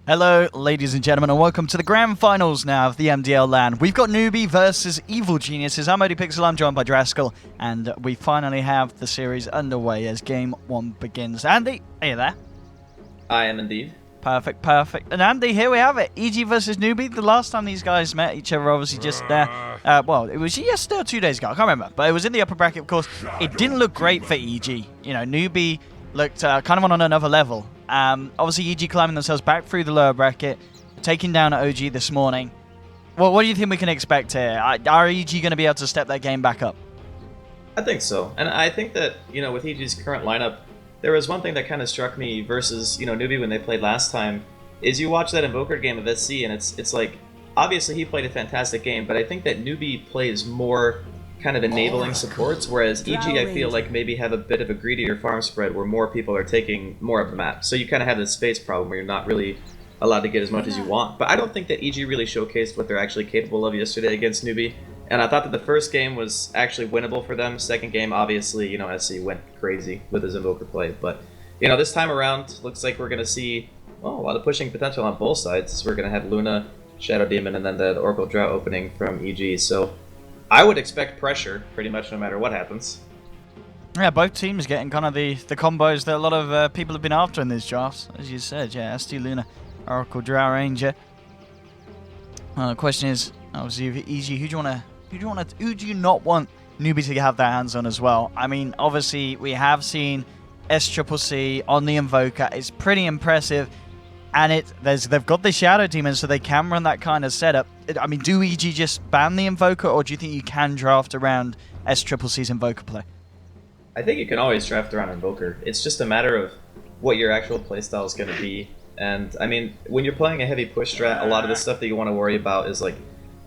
Hello, ladies and gentlemen, and welcome to the grand finals now of the MDL LAN. We've got Newbee versus Evil Geniuses. I'm ODPixel, I'm joined by Draskyl, and we finally have the series underway as Game 1 begins. Andy, are you there? I am indeed. Perfect, perfect. And Andy, here we have it. EG versus Newbee. The last time these guys met each other, obviously just well, it was yesterday or 2 days ago, I can't remember. But it was in the upper bracket, of course. It didn't look great for EG. You know, Newbee looked kind of on another level. Obviously, EG climbing themselves back through the lower bracket, taking down OG this morning. Well, what do you think we can expect here? Are EG going to be able to step that game back up? I think so. And I think that, you know, with EG's current lineup, there was one thing that kind of struck me versus, you know, Newbee when they played last time, is you watch that Invoker game of SC, and it's like, obviously he played a fantastic game, but I think that Newbee plays more kind of enabling supports, whereas EG, I feel like, maybe have a bit of a greedier farm spread where more people are taking more of the map. So you kind of have this space problem where you're not really allowed to get as much as you want. But I don't think that EG really showcased what they're actually capable of yesterday against Newbee. And I thought that the first game was actually winnable for them. Second game, obviously, you know, SC went crazy with his Invoker play. But, you know, this time around, looks like we're going to see, well, a lot of pushing potential on both sides. We're going to have Luna, Shadow Demon, and then the Oracle Drought opening from EG. So I would expect pressure pretty much no matter what happens. Yeah, both teams getting kind of the combos that a lot of people have been after in these drafts, as you said. Yeah, ST Luna, Oracle Drow Ranger. The question is, obviously, EG, who do you not want Newbee to have their hands on as well? I mean, obviously, we have seen SCCC on the Invoker. It's pretty impressive, and they've got the Shadow Demon, so they can run that kind of setup. I mean, do EG just ban the Invoker, or do you think you can draft around SCCC's Invoker play? I think you can always draft around Invoker. It's just a matter of what your actual playstyle is going to be. And, I mean, when you're playing a heavy push strat, a lot of the stuff that you want to worry about is, like,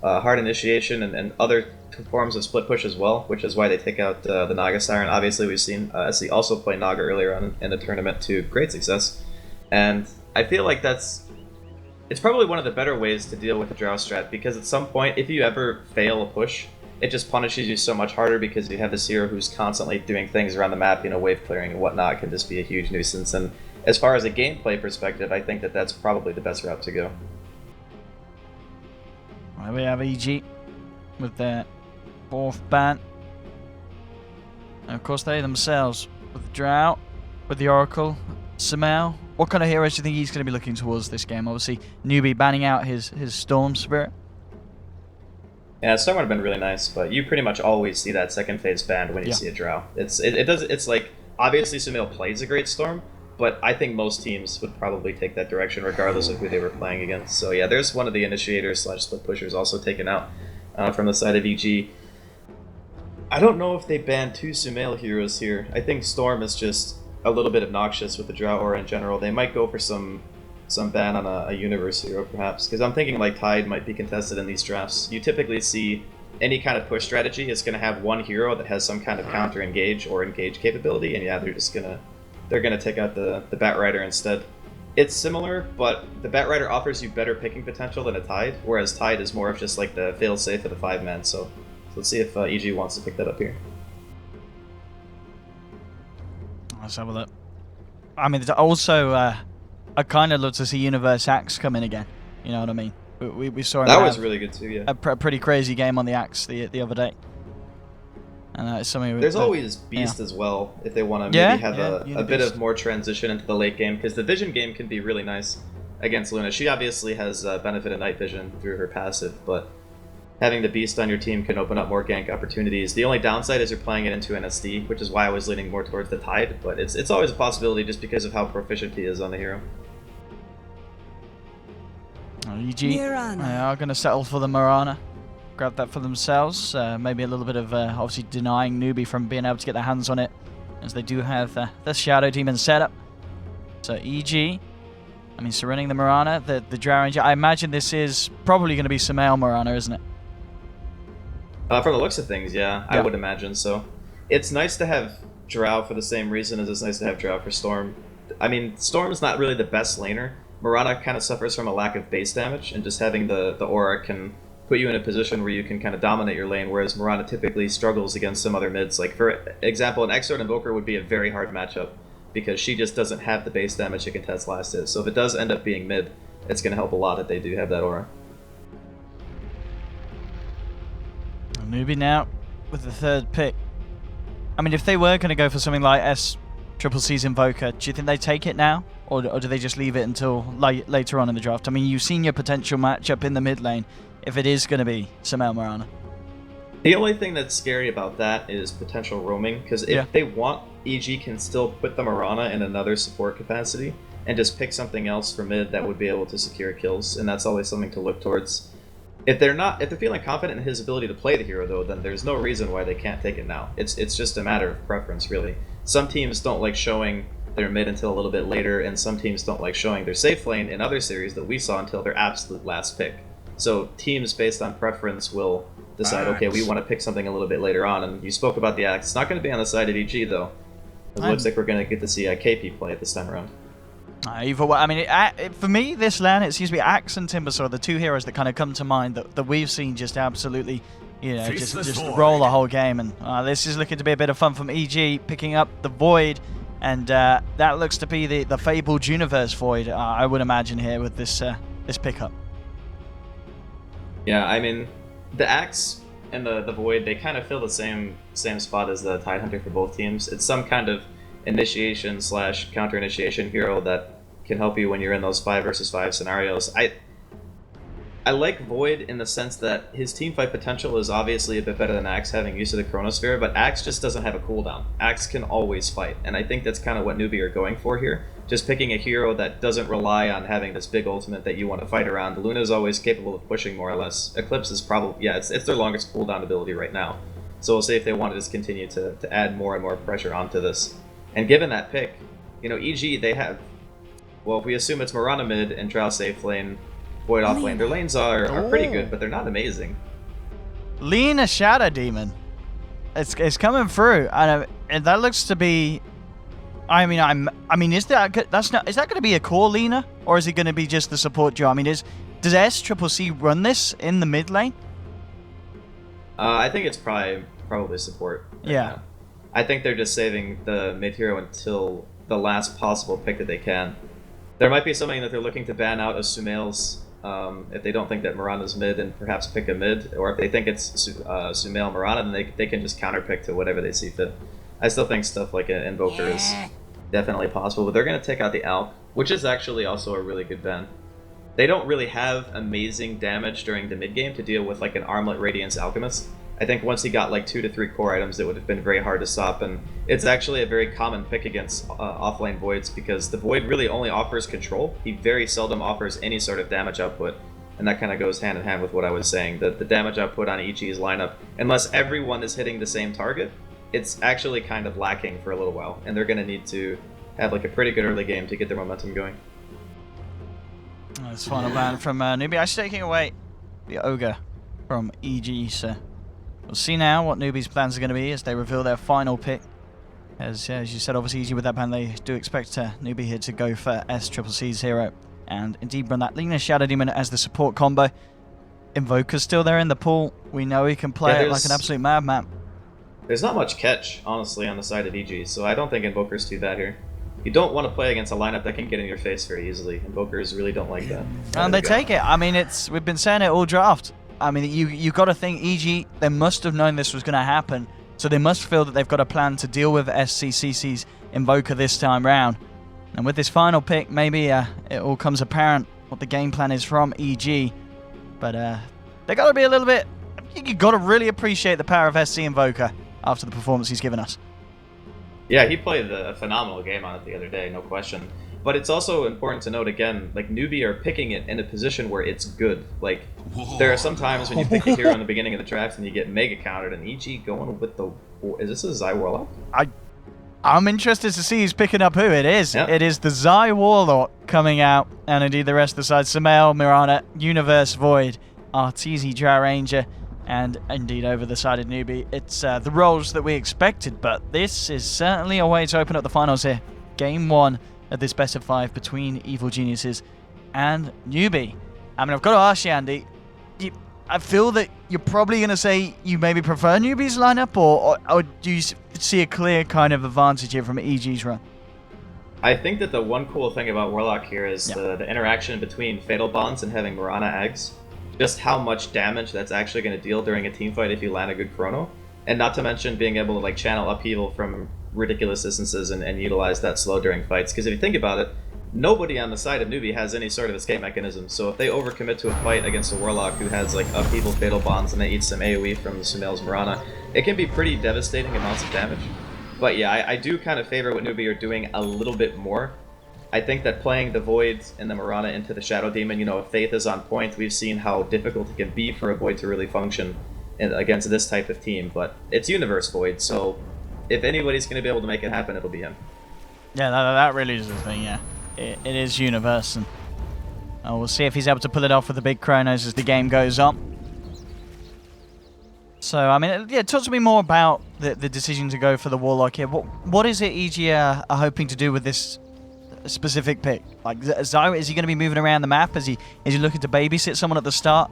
hard initiation and other forms of split push as well, which is why they take out the Naga Siren. Obviously, we've seen SC also play Naga earlier on in the tournament to great success. And I feel like it's probably one of the better ways to deal with the Drow strat, because at some point, if you ever fail a push, it just punishes you so much harder because you have this hero who's constantly doing things around the map, you know, wave clearing and whatnot can just be a huge nuisance. And as far as a gameplay perspective, I think that that's probably the best route to go. Right, we have EG with their fourth ban. And of course, they themselves with the Drow, with the Oracle, Samel. What kind of heroes do you think he's going to be looking towards this game? Obviously, Newbee banning out his Storm Spirit. Yeah, Storm would have been really nice, but you pretty much always see that second phase banned when you see a Drow. It's like, obviously Samel plays a great Storm, but I think most teams would probably take that direction regardless of who they were playing against. So yeah, there's one of the initiators / split pushers also taken out from the side of EG. I don't know if they banned two Sumail heroes here. I think Storm is just a little bit obnoxious with the Drow aura in general. They might go for some ban on a Universe hero perhaps, because I'm thinking like Tide might be contested in these drafts. You typically see any kind of push strategy is going to have one hero that has some kind of counter engage or engage capability, and yeah, they're gonna take out the Batrider instead. It's similar, but the Batrider offers you better picking potential than a Tide, whereas Tide is more of just like the fail-safe of the 5-man, so let's see if EG wants to pick that up here. Let's have a look. I mean, also, I kind of love to see Universe Axe come in again, you know what I mean? We saw him that was really good too, yeah. A pretty crazy game on the Axe the other day. And it's something there's always Beast as well, if they want to maybe have a bit of more transition into the late game, because the Vision game can be really nice against Luna. She obviously has benefit of night vision through her passive, but having the Beast on your team can open up more gank opportunities. The only downside is you're playing it into an SD, which is why I was leaning more towards the Tide, but it's always a possibility just because of how proficient he is on the hero. EG they are going to settle for the Mirana. Grab that for themselves. Maybe a little bit of obviously denying Newbee from being able to get their hands on it, as they do have the Shadow Demon setup. So EG, I mean, surrendering the Mirana, the Drow Ranger. I imagine this is probably going to be Sumail Mirana, isn't it? From the looks of things, yeah, I would imagine so. It's nice to have Drow for the same reason as it's nice to have Drow for Storm. I mean, Storm is not really the best laner. Mirana kind of suffers from a lack of base damage, and just having the aura can put you in a position where you can kind of dominate your lane, whereas Mirana typically struggles against some other mids. Like, for example, an Exort Invoker would be a very hard matchup, because she just doesn't have the base damage to contest last hit. So if it does end up being mid, it's going to help a lot if they do have that aura. Newbee now with the third pick. I mean, if they were going to go for something like SCC's Invoker, do you think they take it now? Or do they just leave it until later on in the draft? I mean, you've seen your potential matchup in the mid lane if it is going to be Sumail Mirana. The only thing that's scary about that is potential roaming, because if they want, EG can still put the Mirana in another support capacity and just pick something else for mid that would be able to secure kills, and that's always something to look towards. If they're feeling confident in his ability to play the hero, though, then there's no reason why they can't take it now. It's just a matter of preference, really. Some teams don't like showing their mid until a little bit later, and some teams don't like showing their safe lane in other series that we saw until their absolute last pick. So teams based on preference will decide, okay, we want to pick something a little bit later on. And you spoke about the Axe. It's not going to be on the side of EG, though. It looks like we're going to get to see KP play it this time around. Either way, I mean, for me, this LAN, it seems to be Axe and Timbersaw, the two heroes that kind of come to mind that we've seen just absolutely, you know, just roll the whole game. And this is looking to be a bit of fun from EG, picking up the Void, and that looks to be the fabled Universe Void, I would imagine, here with this pickup. Yeah, I mean, the Axe and the Void, they kind of fill the same spot as the Tidehunter for both teams. It's some kind of initiation / counter initiation hero that can help you when you're in those 5 versus 5 scenarios. I like Void in the sense that his teamfight potential is obviously a bit better than Axe having use of the Chronosphere, but Axe just doesn't have a cooldown. Axe can always fight, and I think that's kind of what Newbee are going for here. Just picking a hero that doesn't rely on having this big ultimate that you want to fight around. Luna's always capable of pushing more or less. Eclipse is probably, it's their longest cooldown ability right now. So we'll see if they want to just continue to add more and more pressure onto this. And given that pick, you know, EG, they have, well, if we assume it's Mirana mid and Drow safe lane, Void off lane, their lanes are pretty good, but they're not amazing. Lina Shadow Demon. It's coming through, and that looks to be. I mean, is that going to be a core Lina, or is it going to be just the support duo? I mean, does SCCC run this in the mid lane? I think it's probably support. Right now. I think they're just saving the mid hero until the last possible pick that they can. There might be something that they're looking to ban out of Sumail's, if they don't think that Mirana's mid, and perhaps pick a mid, or if they think it's Sumail Mirana, then they can just counterpick to whatever they see fit. I still think stuff like an Invoker is definitely possible, but they're going to take out the Alp, which is actually also a really good ban. They don't really have amazing damage during the mid game to deal with like an Armlet Radiance Alchemist. I think once he got like 2 to 3 core items, it would have been very hard to stop, and it's actually a very common pick against offlane Voids, because the Void really only offers control. He very seldom offers any sort of damage output, and that kind of goes hand in hand with what I was saying. The damage output on EG's lineup, unless everyone is hitting the same target, it's actually kind of lacking for a little while, and they're going to need to have like a pretty good early game to get their momentum going. That's final ban from Newbee. Actually taking away the Ogre from EG, so we'll see now what Newbee's plans are going to be as they reveal their final pick. As you said, obviously EG with that ban, they do expect Newbee here to go for SCCC's hero, and indeed run that Lina Shadow Demon as the support combo. Invoker's still there in the pool. We know he can play it like an absolute madman. There's not much catch, honestly, on the side of EG, so I don't think Invoker's too bad here. You don't want to play against a lineup that can get in your face very easily. Invokers really don't like that. And they take it. I mean, we've been saying it all draft. I mean, you got to think EG, they must have known this was going to happen, so they must feel that they've got a plan to deal with SCCC's Invoker this time round. And with this final pick, maybe it all comes apparent what the game plan is from EG. But they got to be a little bit. You got to really appreciate the power of SC Invoker after the performance he's given us. Yeah, he played a phenomenal game on it the other day, no question. But it's also important to note, again, like, Newbee are picking it in a position where it's good. Like, there are some times when you pick a hero in the beginning of the draft and you get mega countered, and EG going with the... Is this a Zai Warlock? I'm interested to see who's picking up who it is. Yep. It is the Zai Warlock coming out, and indeed the rest of the side. Sumail, Mirana, Universe Void, Arteezy, Drow Ranger, and indeed over the side of Newbee. It's the roles that we expected, but this is certainly a way to open up the finals here. Game 1 of this best of 5 between Evil Geniuses and Newbee. I mean, I've got to ask you, Andy, I feel that you're probably going to say you maybe prefer Newbee's lineup, or do you see a clear kind of advantage here from EG's run? I think that the one cool thing about Warlock here is Yeah. the interaction between Fatal Bonds and having Mirana eggs. Just how much damage that's actually going to deal during a team fight if you land a good chrono. And not to mention being able to like channel upheaval from ridiculous distances and utilize that slow during fights. Because if you think about it, nobody on the side of Newbee has any sort of escape mechanism. So if they overcommit to a fight against a Warlock who has like upheaval Fatal Bonds and they eat some AoE from Sumail's Mirana, it can be pretty devastating amounts of damage. But yeah, I do kind of favor what Newbee are doing a little bit more. I think that playing the Void and the Mirana into the Shadow Demon, you know, if Faith is on point, we've seen how difficult it can be for a Void to really function against this type of team. But it's Universe Void, so if anybody's going to be able to make it happen, it'll be him. Yeah, that really is the thing, yeah. It is Universe, and we'll see if he's able to pull it off with the big chronos as the game goes on. So, I mean, yeah, talk to me more about the decision to go for the Warlock here. What is it EG are hoping to do with this specific pick? Like, Zyro, is he going to be moving around the map? Is he looking to babysit someone at the start?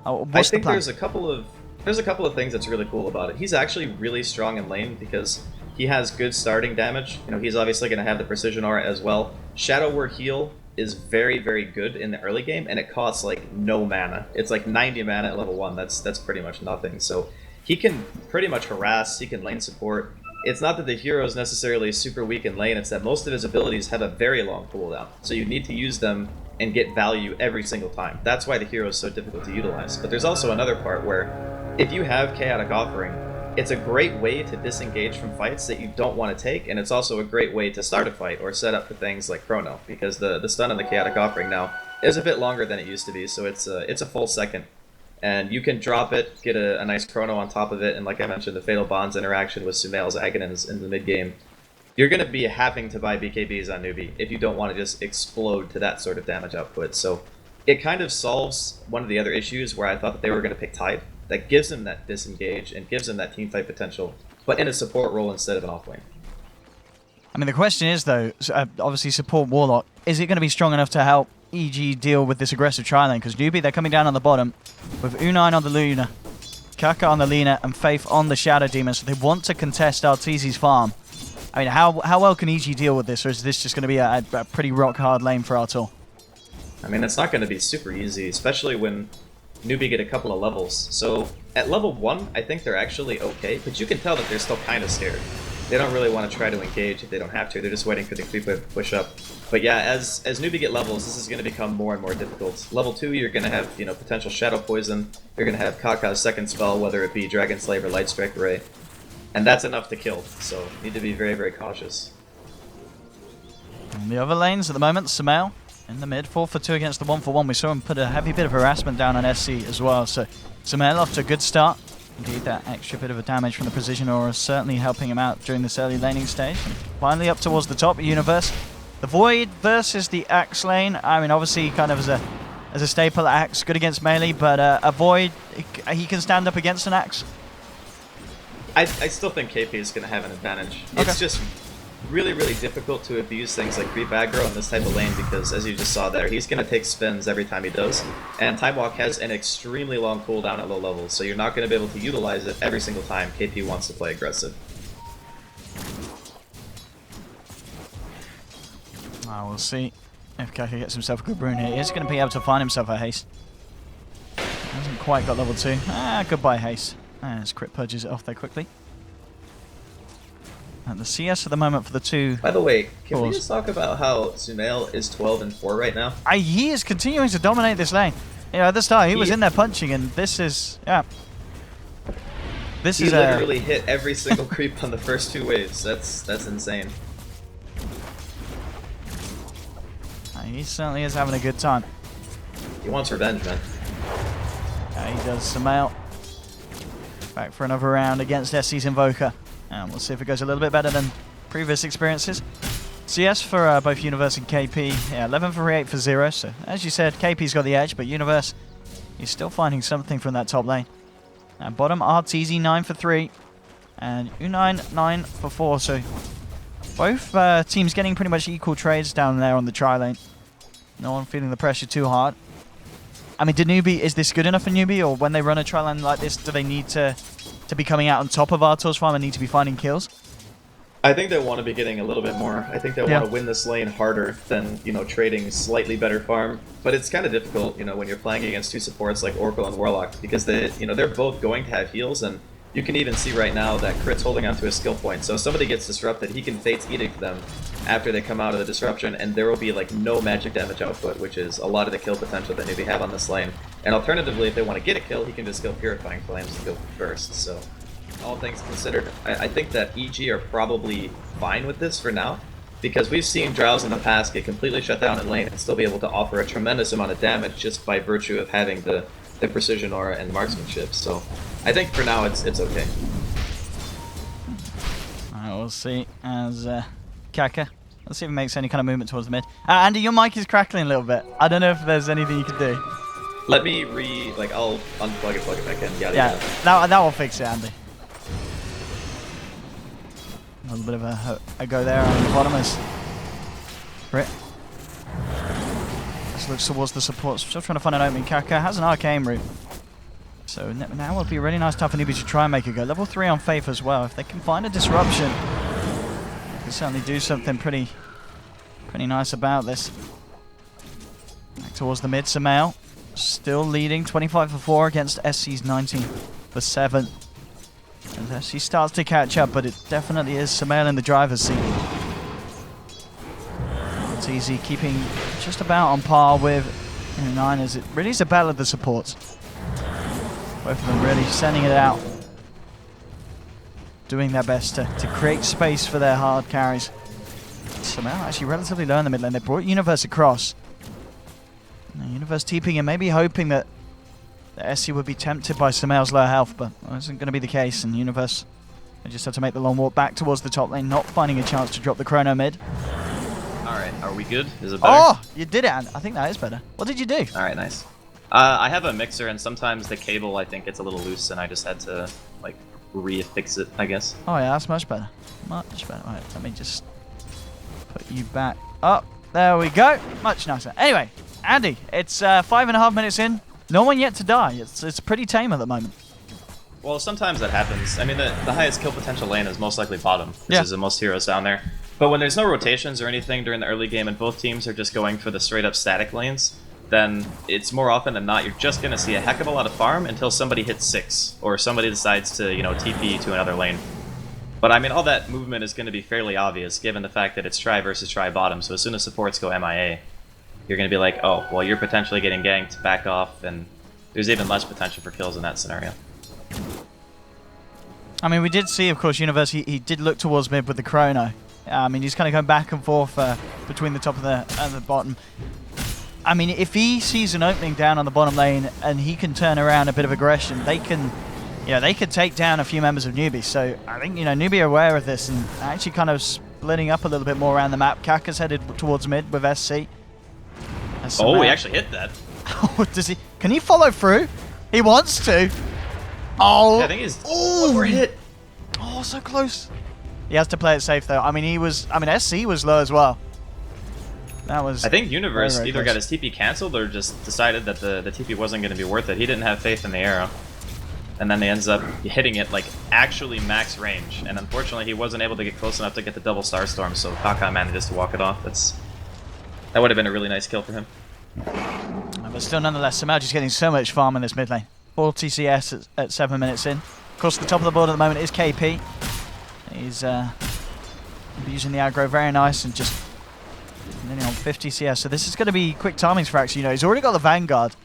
What's the plan? There's a couple of things that's really cool about it. He's actually really strong in lane because he has good starting damage. You know, he's obviously going to have the precision aura as well. Shadow Word heal is very, very good in the early game, and it costs like no mana. It's like 90 mana at level 1. That's pretty much nothing. So he can pretty much harass, he can lane support. It's not that the hero is necessarily super weak in lane, it's that most of his abilities have a very long cooldown. So you need to use them and get value every single time. That's why the hero is so difficult to utilize. But there's also another part where if you have Chaotic Offering, it's a great way to disengage from fights that you don't want to take, and it's also a great way to start a fight or set up for things like Chrono, because the stun on the Chaotic Offering now is a bit longer than it used to be, so it's a full second. And you can drop it, get a nice Chrono on top of it, and like I mentioned, the Fatal Bonds interaction with Sumail's Aghanim's in the mid-game. You're going to be having to buy BKBs on Newbee if you don't want to just explode to that sort of damage output. So it kind of solves one of the other issues where I thought that they were going to pick Tide. That gives him that disengage and gives him that teamfight potential, but in a support role instead of an offlane. I mean, the question is, though, obviously support Warlock, is it going to be strong enough to help EG deal with this aggressive tri-lane? Because Newbee, they're coming down on the bottom with U9 on the Luna, Kaka on the Lina, and Faith on the Shadow Demon, so they want to contest Arteezy's farm. I mean, how well can EG deal with this, or is this just going to be a pretty rock-hard lane for Artur? I mean, it's not going to be super easy, especially when Newbee get a couple of levels. So at level 1, I think they're actually okay, but you can tell that they're still kind of scared. They don't really want to try to engage if they don't have to. They're just waiting for the creep wave to push up. But yeah, as Newbee get levels, this is going to become more and more difficult. Level 2, you're going to have, you know, potential Shadow Poison. You're going to have Kaka's second spell, whether it be Dragon Slave or Light Strike Array. And that's enough to kill, so you need to be very, very cautious. On the other lanes at the moment, Sumail in the mid, 4 for 2 against the 1 for 1. We saw him put a heavy bit of harassment down on SC as well, so Sumail off to a good start. Indeed, that extra bit of a damage from the precision aura is certainly helping him out during this early laning stage. And finally up towards the top, Universe. The Void versus the Axe lane. I mean, obviously kind of as a staple, Axe good against melee, but a Void, he can stand up against an Axe. I still think KP is going to have an advantage. Okay. It's just really, really difficult to abuse things like creep aggro in this type of lane because, as you just saw there, he's going to take spins every time he does. And Time Walk has an extremely long cooldown at low levels, so you're not going to be able to utilize it every single time KP wants to play aggressive. We'll see if Kaka gets himself a good rune here. He's going to be able to find himself a haste. Hasn't quite got level 2. Goodbye haste. As Crit purges it off there quickly. And the CS at the moment for the two. By the way, can we just talk about how Sumail is 12 and 4 right now? He is continuing to dominate this lane. You know, at the start he was in there punching, and this is This is literally hit every single creep on the first 2 waves. That's insane. He certainly is having a good time. He wants revenge, man. He does. Sumail back for another round against SC's Invoker. And we'll see if it goes a little bit better than previous experiences. CS for both Universe and KP. Yeah, 11 for 8 for 0. So, as you said, KP's got the edge, but Universe, he's still finding something from that top lane. And bottom, Arteezy 9 for 3. And U9 9 for 4. So, both teams getting pretty much equal trades down there on the tri-lane. No one feeling the pressure too hard. I mean, is this good enough for Newbee, or when they run a tri-lane like this, do they need to be coming out on top of Artur's farm and need to be finding kills? I think they want to be getting a little bit more. I think they want to win this lane harder than, you know, trading slightly better farm. But it's kind of difficult, you know, when you're playing against two supports like Oracle and Warlock, because they, you know, they're both going to have heals, and you can even see right now that Crit's holding onto a skill point. So if somebody gets disrupted, he can Fate's Edict them after they come out of the disruption, and there will be like no magic damage output, which is a lot of the kill potential that Newbee have on this lane. And alternatively, if they want to get a kill, he can just go Purifying Flames to go first. So all things considered, I think that EG are probably fine with this for now, because we've seen Drows in the past get completely shut down in lane and still be able to offer a tremendous amount of damage just by virtue of having the precision aura and marksmanship. So I think for now it's okay. Alright, we'll see as Kaka. Let's see if he makes any kind of movement towards the mid. Andy, your mic is crackling a little bit. I don't know if there's anything you can do. Let me I'll unplug it, plug it back in. Yeah, that will fix it, Andy. A little bit of a go there on the bottom as Brit just looks towards the supports. Still trying to find an opening. Kaka has an arcane route. So now would be a really nice time for Newbee to try and make a go. Level 3 on Faith as well. If they can find a disruption, they can certainly do something pretty nice about this. Back towards the mid, Samael. Still leading 25 for 4 against SC's 19 for 7. And she starts to catch up, but it definitely is Samael in the driver's seat. It's easy, keeping just about on par with U9 as it really is a battle of the supports. Both of them really sending it out, doing their best to create space for their hard carries. Samael actually relatively low in the mid lane. They brought Universe across. Now, Universe TPing and maybe hoping that the SC would be tempted by Samael's low health, but that isn't going to be the case. And Universe, they just have to make the long walk back towards the top lane, not finding a chance to drop the Chrono mid. Alright, are we good? Is it better? Oh, you did it, and I think that is better. What did you do? Alright, nice. I have a mixer, and sometimes the cable, I think, gets a little loose, and I just had to, like, re-fix it, I guess. Oh yeah, that's much better. Much better. Alright, let me just put you back up. There we go. Much nicer. Anyway, Andy, it's 5.5 minutes in. No one yet to die. It's pretty tame at the moment. Well, sometimes that happens. I mean, the highest kill potential lane is most likely bottom, which is the most heroes down there. But when there's no rotations or anything during the early game and both teams are just going for the straight-up static lanes, then it's more often than not you're just going to see a heck of a lot of farm until somebody hits 6, or somebody decides to, you know, TP to another lane. But I mean, all that movement is going to be fairly obvious, given the fact that it's try versus try bottom, so as soon as supports go MIA, you're going to be like, oh, well, you're potentially getting ganked, back off, and there's even less potential for kills in that scenario. I mean, we did see, of course, Universe, he did look towards mid with the Chrono. I mean, he's kind of going back and forth between the top and the bottom. I mean, if he sees an opening down on the bottom lane and he can turn around a bit of aggression, they can take down a few members of Newbee. So I think, you know, Newbee are aware of this and actually kind of splitting up a little bit more around the map. Kaka's headed towards mid with SC. Oh, he actually hit that. Oh, does he? Can he follow through? He wants to. Oh. Yeah, I think he's one more hit. Oh, so close. He has to play it safe though. I mean, SC was low as well. That was. I think Universe very either close. got his TP cancelled or just decided that the TP wasn't going to be worth it. He didn't have faith in the arrow, and then he ends up hitting it like actually max range. And unfortunately, he wasn't able to get close enough to get the double Starstorm. So Kaka manages to walk it off. That would have been a really nice kill for him. But still, nonetheless, Samael just getting so much farm in this mid lane. 4 TCS at 7 minutes in. Of course, the top of the board at the moment is KP. He's using the aggro very nice and just nearly on 50 CS. So this is going to be quick timings for Axe. You know, he's already got the Vanguard,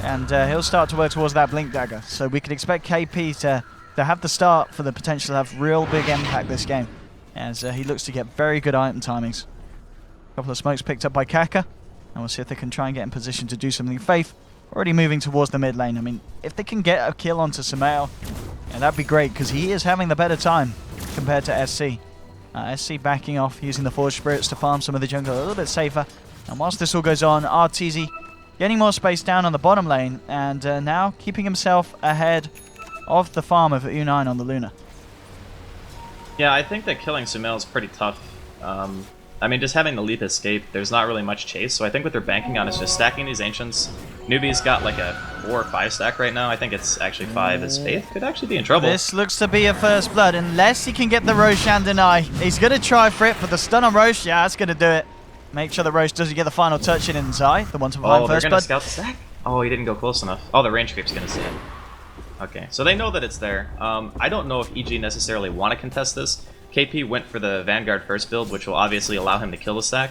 and he'll start to work towards that Blink Dagger. So we can expect KP to have the start for the potential to have real big impact this game, as he looks to get very good item timings. A couple of smokes picked up by Kaka, and we'll see if they can try and get in position to do something. Faith already moving towards the mid lane. I mean, if they can get a kill onto Samael, yeah, that'd be great, because he is having the better time compared to SC. SC backing off, using the Forge Spirits to farm some of the jungle a little bit safer. And whilst this all goes on, RTZ getting more space down on the bottom lane, and now keeping himself ahead of the farm of U9 on the Luna. Yeah, I think that killing Sumail is pretty tough. I mean, just having the leap escape, there's not really much chase, so I think what they're banking on is just stacking these Ancients, Newbee's got like a 4 or 5 stack right now. I think it's actually 5. His Faith could actually be in trouble. This looks to be a first blood, unless he can get the Roshan deny. He's going to try for it, but the stun on Rosh, yeah, that's going to do it. Make sure that Rosh doesn't get the final touch in Zai, the one to find first they're going blood. to scout the stack? Oh, he didn't go close enough. Oh, the range creep's going to see it. Okay, so they know that it's there. I don't know if EG necessarily want to contest this. KP went for the Vanguard first build, which will obviously allow him to kill the stack.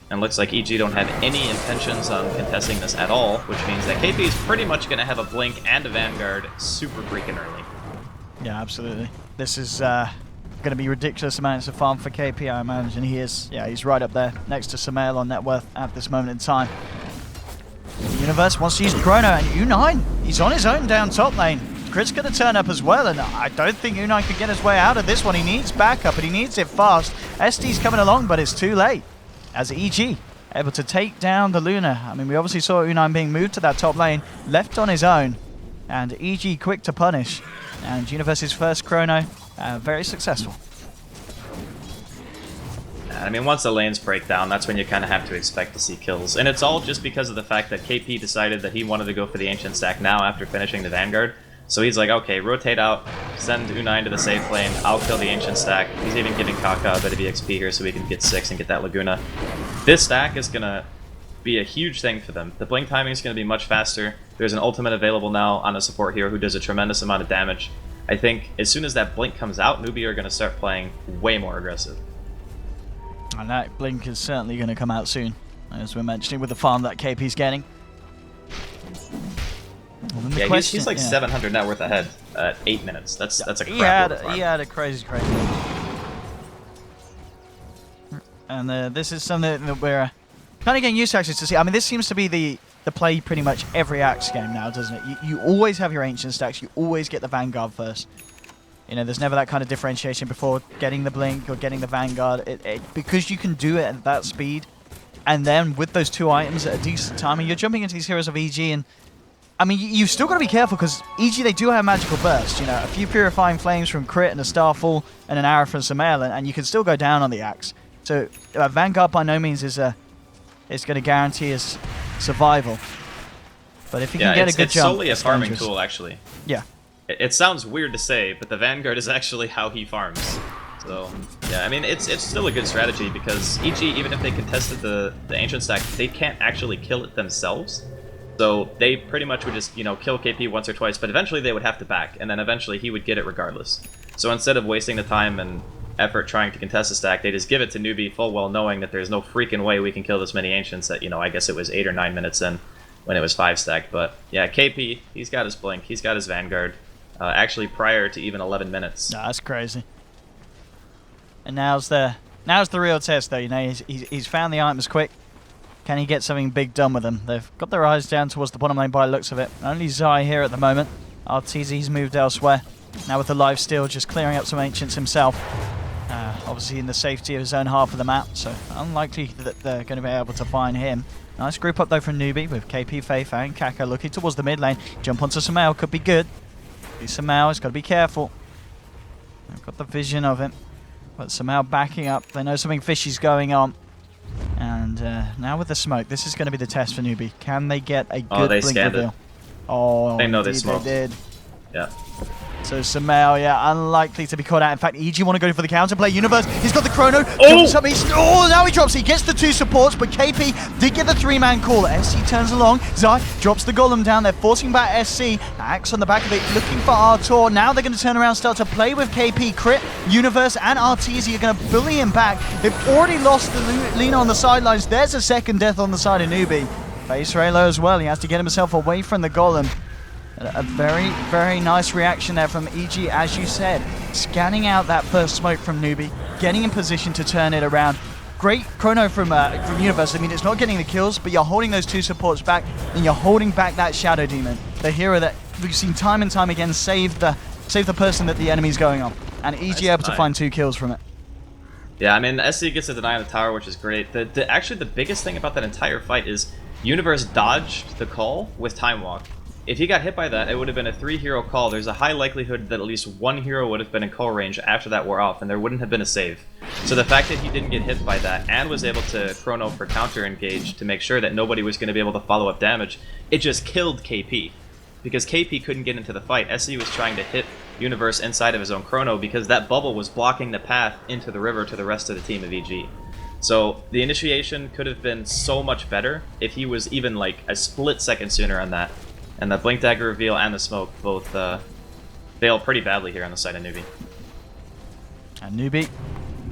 And looks like EG don't have any intentions on contesting this at all, which means that KP is pretty much going to have a Blink and a Vanguard super freaking early. Yeah, absolutely. This is going to be ridiculous amounts of farm for KP, I imagine. He is, yeah, he's right up there next to Samael on net worth at this moment in time. The Universe wants to use Chrono, and U9, he's on his own down top lane. Crit's going to turn up as well, and I don't think U9 can get his way out of this one. He needs backup, and he needs it fast. SD's coming along, but it's too late. As EG able to take down the Luna. I mean, we obviously saw U9 being moved to that top lane, left on his own, and EG quick to punish. And Universe's first Chrono, very successful. I mean, once the lanes break down, that's when you kind of have to expect to see kills. And it's all just because of the fact that KP decided that he wanted to go for the Ancient stack now after finishing the Vanguard. So he's like, okay, rotate out, send U9 to the safe lane, I'll kill the Ancient stack. He's even giving Kaka a bit of EXP here so we can get 6 and get that Laguna. This stack is going to be a huge thing for them. The blink timing is going to be much faster. There's an ultimate available now on a support hero who does a tremendous amount of damage. I think as soon as that blink comes out, Newbee are going to start playing way more aggressive. And that blink is certainly going to come out soon, as we're mentioning, with the farm that KP's getting. Yeah, he's like 700 net worth ahead at 8 minutes. That's a crap. He had a crazy. And this is something that we're kind of getting used to actually to see. I mean, this seems to be the play pretty much every Axe game now, doesn't it? You always have your Ancient stacks. You always get the Vanguard first. You know, there's never that kind of differentiation before getting the Blink or getting the Vanguard. Because you can do it at that speed, and then with those 2 items at a decent timing, you're jumping into these heroes of EG, and I mean, you've still got to be careful because EG, they do have magical bursts. You know, a few Purifying Flames from Crit and a Starfall and an arrow from Samael, and you can still go down on the Axe. So Vanguard by no means is going to guarantee his survival. But if you can get a good it's jump, solely a farming tool, actually. Yeah. It sounds weird to say, but the Vanguard is actually how he farms. So, yeah, I mean, it's still a good strategy because EG, even if they contested the Ancient stack, they can't actually kill it themselves. So they pretty much would just, you know, kill KP once or twice, but eventually they would have to back, and then eventually he would get it regardless. So instead of wasting the time and effort trying to contest a stack, they just give it to Newbee full well knowing that there's no freaking way we can kill this many Ancients that, you know, I guess it was 8 or 9 minutes in when it was 5 stacked. But yeah, KP, he's got his Blink, he's got his Vanguard, actually prior to even 11 minutes. Nah, that's crazy. And now's the real test, though. You know, he's found the items quick. Can he get something big done with them? They've got their eyes down towards the bottom lane by the looks of it. Only Zai here at the moment. Arteezy's moved elsewhere. Now with the lifesteal, just clearing up some Ancients himself. Obviously in the safety of his own half of the map, so unlikely that they're going to be able to find him. Nice group up though from Newbee with KP, Faith and Kaka looking towards the mid lane. Jump onto Samael, could be good. Samael has got to be careful. They've got the vision of him. But Samael backing up. They know something fishy's going on. And now with the smoke, this is going to be the test for Newbee. Can they get a good blink reveal? Oh, they know they smoked. They did. Yeah. So Samael, yeah, unlikely to be caught out. In fact, EG want to go for the counterplay. Universe, he's got the Chrono. Oh! Now he drops. He gets the 2 supports, but KP did get the 3-man call. SC turns along. Zai drops the Golem down. They're forcing back SC. Axe on the back of it, looking for Artur. Now they're going to turn around, start to play with KP. Crit, Universe, and Arteezy are going to bully him back. They've already lost the Lina on the sidelines. There's a second death on the side of Newbee. Face Raylo as well. He has to get himself away from the Golem. A very, very nice reaction there from EG, as you said. Scanning out that first smoke from Newbee, getting in position to turn it around. Great chrono from Universe. I mean, it's not getting the kills, but you're holding those 2 supports back, and you're holding back that Shadow Demon, the hero that we've seen time and time again save the person that the enemy's going on. And EG able to find 2 kills from it. Yeah, I mean, SC gets a deny on the tower, which is great. Actually, the biggest thing about that entire fight is Universe dodged the call with Time Walk. if he got hit by that, it would have been a 3-hero call. There's a high likelihood that at least one hero would have been in call range after that wore off, and there wouldn't have been a save. So the fact that he didn't get hit by that and was able to chrono for counter engage to make sure that nobody was going to be able to follow up damage, it just killed KP. Because KP couldn't get into the fight. SC was trying to hit Universe inside of his own chrono because that bubble was blocking the path into the river to the rest of the team of EG. So the initiation could have been so much better if he was even like a split second sooner on that. And the Blink Dagger reveal and the smoke both fail pretty badly here on the side of Newbee. And Newbee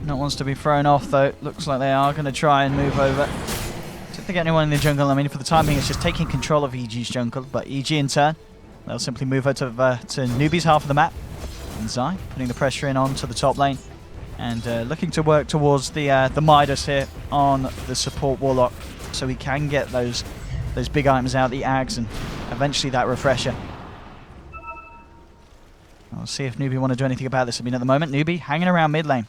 not wants to be thrown off though. Looks like they are going to try and move over. Don't think anyone in the jungle, I mean for the time being it's just taking control of EG's jungle, but EG in turn, they'll simply move over to Newbee's half of the map. And Zai putting the pressure in onto the top lane. And looking to work towards the Midas here on the support Warlock, so we can get those big items out, the Ags, and eventually that refresher. I'll see if Newbee want to do anything about this. I mean, at the moment, Newbee hanging around mid lane.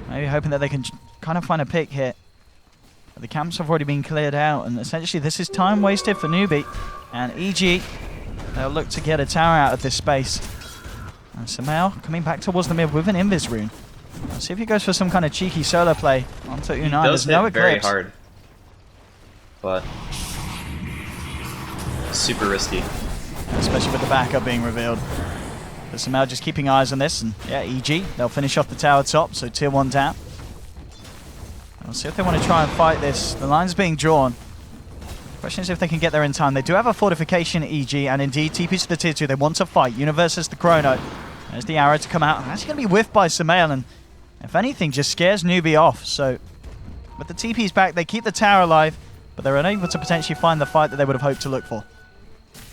Maybe hoping that they can kind of find a pick here. But the camps have already been cleared out, and essentially this is time wasted for Newbee. And EG, they'll look to get a tower out of this space. And Sumail coming back towards the mid with an Invis rune. Let's see if he goes for some kind of cheeky solo play onto Unai. There's no eclipse. Very hard, but super risky. Especially with the backup being revealed. But Sumail just keeping eyes on this, and yeah, EG, they'll finish off the tower top, so tier 1 down. We'll see if they want to try and fight this. The line's being drawn. Question is if they can get there in time. They do have a fortification, EG, and indeed TP to the tier 2. They want to fight. Universe has the chrono. There's the arrow to come out. That's going to be whiffed by Sumail, and if anything, just scares Newbee off. So, with the TP's back, they keep the tower alive, but they're unable to potentially find the fight that they would have hoped to look for.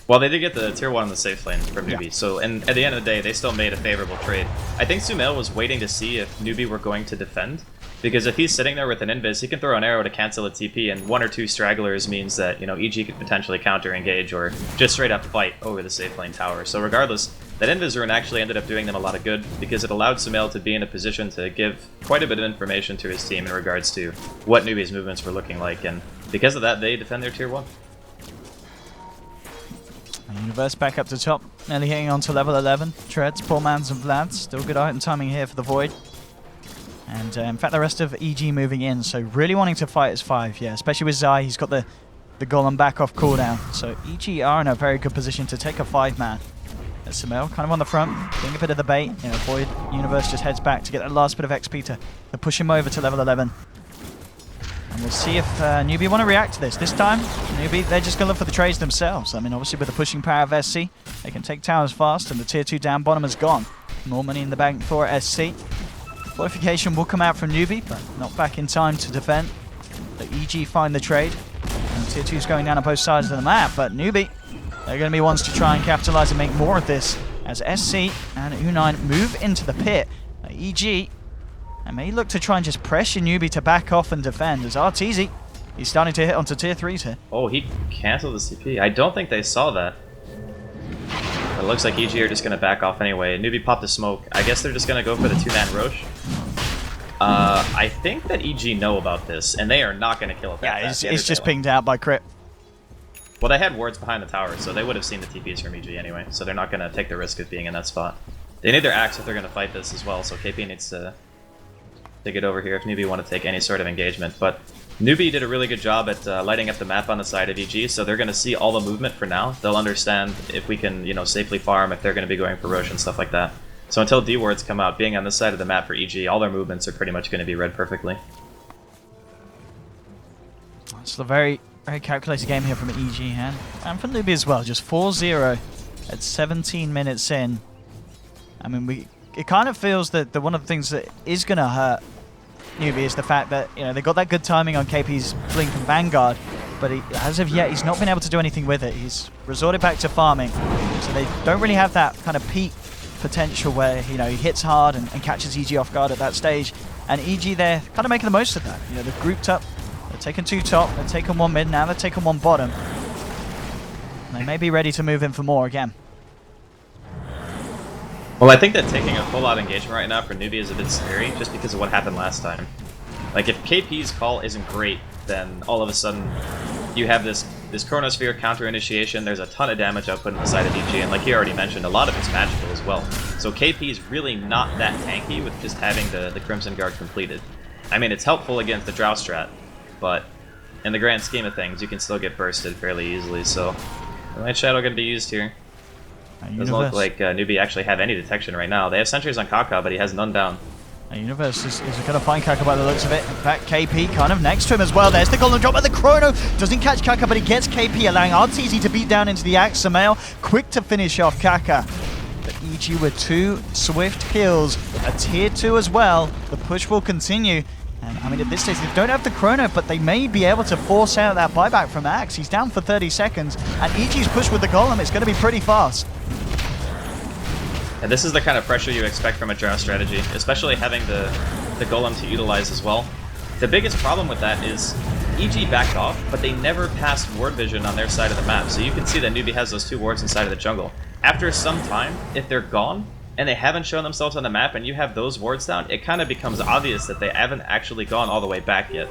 Well, they did get the tier 1 in the safe lane from Newbee, so and at the end of the day, they still made a favorable trade. I think Sumail was waiting to see if Newbee were going to defend, because if he's sitting there with an invis, he can throw an arrow to cancel a TP, and 1 or 2 stragglers means that, you know, EG could potentially counter-engage or just straight up fight over the safe lane tower. So regardless, that invis rune actually ended up doing them a lot of good, because it allowed Sumail to be in a position to give quite a bit of information to his team in regards to what Newbee's movements were looking like, and because of that, they defend their tier 1. Universe back up to top, nearly hitting on to level 11. Treads, Poor Mans and Vlad, still good item timing here for the Void. And in fact the rest of EG moving in, so really wanting to fight as 5, yeah, especially with Zai, he's got the Golem back off cooldown. So EG are in a very good position to take a 5-man. Sumail kind of on the front, getting a bit of the bait. You know, Void Universe just heads back to get that last bit of XP to push him over to level 11. And we'll see if Newbee want to react to this. This time, Newbee, they're just going to look for the trades themselves. I mean, obviously with the pushing power of SC, they can take towers fast, and the tier 2 down bottom is gone. More money in the bank for SC. Fortification will come out from Newbee, but not back in time to defend. The EG find the trade. And tier 2's going down on both sides of the map, but Newbee, they're going to be ones to try and capitalize and make more of this as SC and Unai move into the pit. EG, and may look to try and just pressure Newbee to back off and defend as Arteezy, he's starting to hit onto tier 3s here. Oh, he canceled the CP. I don't think they saw that. It looks like EG are just going to back off anyway. Newbee popped a smoke. I guess they're just going to go for the 2-man Roche. I think that EG know about this, and they are not going to kill it that fast. Yeah, it's just pinged out by crit. Well, they had wards behind the tower, so they would have seen the TPs from EG anyway, so they're not going to take the risk of being in that spot. They need their axe if they're going to fight this as well, so KP needs to get over here if Newbee want to take any sort of engagement. But Newbee did a really good job at lighting up the map on the side of EG, so they're going to see all the movement for now. They'll understand if we can, you know, safely farm, if they're going to be going for Roche and stuff like that. So until D-wards come out, being on this side of the map for EG, all their movements are pretty much going to be read perfectly. It's a very, very calculated game here from EG and from Newbee as well. Just 4-0 at 17 minutes in. I mean, it kind of feels that one of the things that is going to hurt Newbee is the fact that, you know, they got that good timing on KP's Blink and Vanguard, but as of yet, he's not been able to do anything with it. He's resorted back to farming, so they don't really have that kind of peak potential where, you know, he hits hard and catches EG off guard at that stage. And EG, they're kind of making the most of that. You know, they've grouped up, they're taking 2 top, they're taking 1 mid, now they're taking 1 bottom. And they may be ready to move in for more again. Well, I think that taking a full-out engagement right now for Newbee is a bit scary, just because of what happened last time. Like, if KP's call isn't great, then all of a sudden you have this this Chronosphere counter initiation, there's a ton of damage output on the side of EG, and like you already mentioned, a lot of it's magical as well. So KP is really not that tanky with just having the Crimson Guard completed. I mean, it's helpful against the Drow strat, but in the grand scheme of things, you can still get bursted fairly easily, so Light Shadow going to be used here. Doesn't look like Newbee actually have any detection right now. They have sentries on Kaka, but he has none down. Universe is going to find Kaka by the looks of it. In fact, KP kind of next to him as well. There's the golden drop, but the Chrono doesn't catch Kaka, but he gets KP, allowing RTZ to beat down into the Axe. Samael quick to finish off Kaka. But EG with 2 swift kills, a tier 2 as well. The push will continue. And I mean, at this stage, they don't have the Chrono, but they may be able to force out that buyback from Axe. He's down for 30 seconds, and EG's push with the Golem, it's going to be pretty fast. And this is the kind of pressure you expect from a Drow strategy, especially having the Golem to utilize as well. The biggest problem with that is EG backed off, but they never passed ward vision on their side of the map. So you can see that Newbee has those 2 wards inside of the jungle. After some time, if they're gone, and they haven't shown themselves on the map, and you have those wards down, it kind of becomes obvious that they haven't actually gone all the way back yet.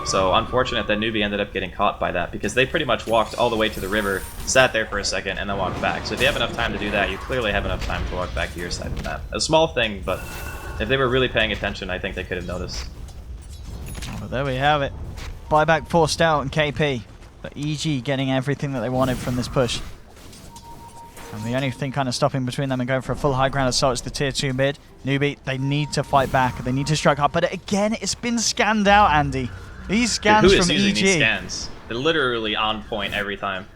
So unfortunate that Newbee ended up getting caught by that, because they pretty much walked all the way to the river, sat there for a second, and then walked back. So if you have enough time to do that, you clearly have enough time to walk back to your side of the map. A small thing, but if they were really paying attention, I think they could have noticed. Well, there we have it. Buyback forced out and KP, but EG getting everything that they wanted from this push. And the only thing kind of stopping between them and going for a full high ground assault is the tier 2 mid. Newbee, they need to fight back. They need to strike hard. But again, it's been scanned out, Andy. These scans from EG. Who is using these scans? They're literally on point every time.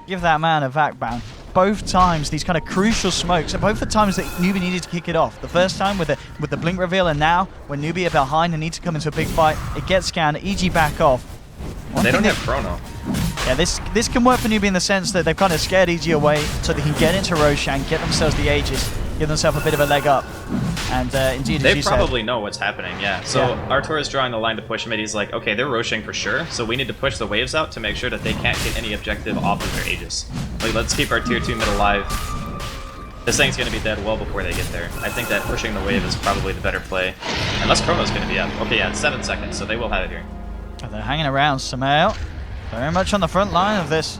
Give that man a vac ban. Both times, these kind of crucial smokes, and both the times that Newbee needed to kick it off. The first time with the blink reveal, and now when Newbee are behind and need to come into a big fight, it gets scanned. EG back off. They don't have Chrono. Yeah, this can work for Newbee in the sense that they've kind of scared EG away so they can get into Roshan, get themselves the Aegis, give themselves a bit of a leg up. And indeed, they probably know what's happening, yeah. So Artur is drawing the line to push mid. He's like, okay, they're Roshing for sure, so we need to push the waves out to make sure that they can't get any objective off of their Aegis. Like, let's keep our tier 2 mid alive. This thing's going to be dead well before they get there. I think that pushing the wave is probably the better play. Unless Chrono's going to be up. Okay, yeah, it's 7 seconds, so they will have it here. They're hanging around. Samael very much on the front line of this.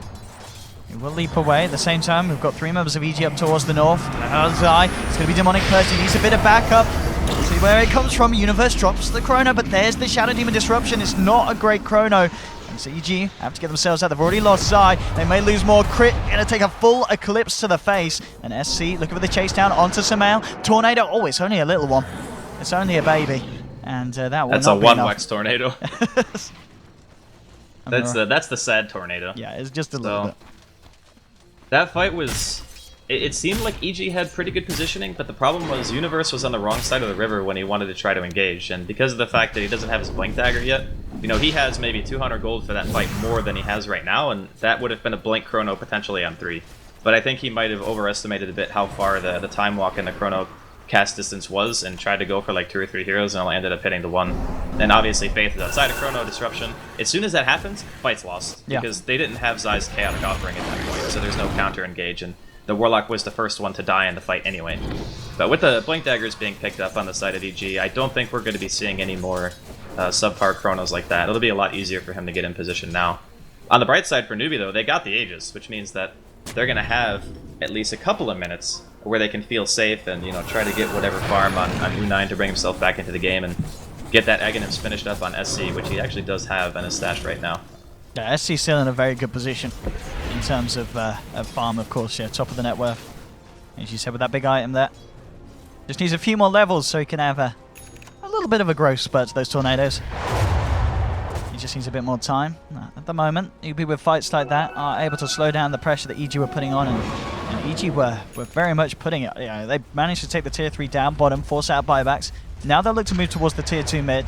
He will leap away. At the same time, we've got 3 members of EG up towards the north. It's going to be Demonic Purge. He needs a bit of backup. See where it comes from. Universe drops the Chrono, but there's the Shadow Demon Disruption. It's not a great Chrono. And so EG have to get themselves out. They've already lost Zai. They may lose more. Crit going to take a full Eclipse to the face. And SC looking for the chase down onto Samael. Tornado. Oh, it's only a little one. It's only a baby. And that will That's not a be enough. Wax tornado. That's the sad tornado. Yeah, it's just a little bit. That fight was... It seemed like EG had pretty good positioning, but the problem was Universe was on the wrong side of the river when he wanted to try to engage, and because of the fact that he doesn't have his Blink Dagger yet, you know, he has maybe 200 gold for that fight more than he has right now, and that would have been a Blink Chrono potentially on 3. But I think he might have overestimated a bit how far the time walk and the Chrono cast distance was, and tried to go for like 2 or 3 heroes, and only ended up hitting the 1. And obviously Faith is outside of Chrono, Disruption. As soon as that happens, fight's lost, because they didn't have Zai's Chaotic Offering at that point, so there's no counter engage, and the Warlock was the first one to die in the fight anyway. But with the Blink Daggers being picked up on the side of EG, I don't think we're going to be seeing any more subpar Chronos like that. It'll be a lot easier for him to get in position now. On the bright side for Newbee, though, they got the Aegis, which means that they're going to have at least a couple of minutes where they can feel safe and, you know, try to get whatever farm on U9 to bring himself back into the game and get that Aghanims finished up on SC, which he actually does have in his stash right now. Yeah, SC's still in a very good position in terms of farm, of course. Yeah, top of the net worth, as you said, with that big item there. Just needs a few more levels so he can have a little bit of a growth spurt to those tornadoes. He just needs a bit more time. At the moment, Newbee with fights like that are able to slow down the pressure that EG were putting on, and EG were very much putting it. Yeah, they managed to take the tier 3 down bottom, force out buybacks. Now they'll look to move towards the tier 2 mid.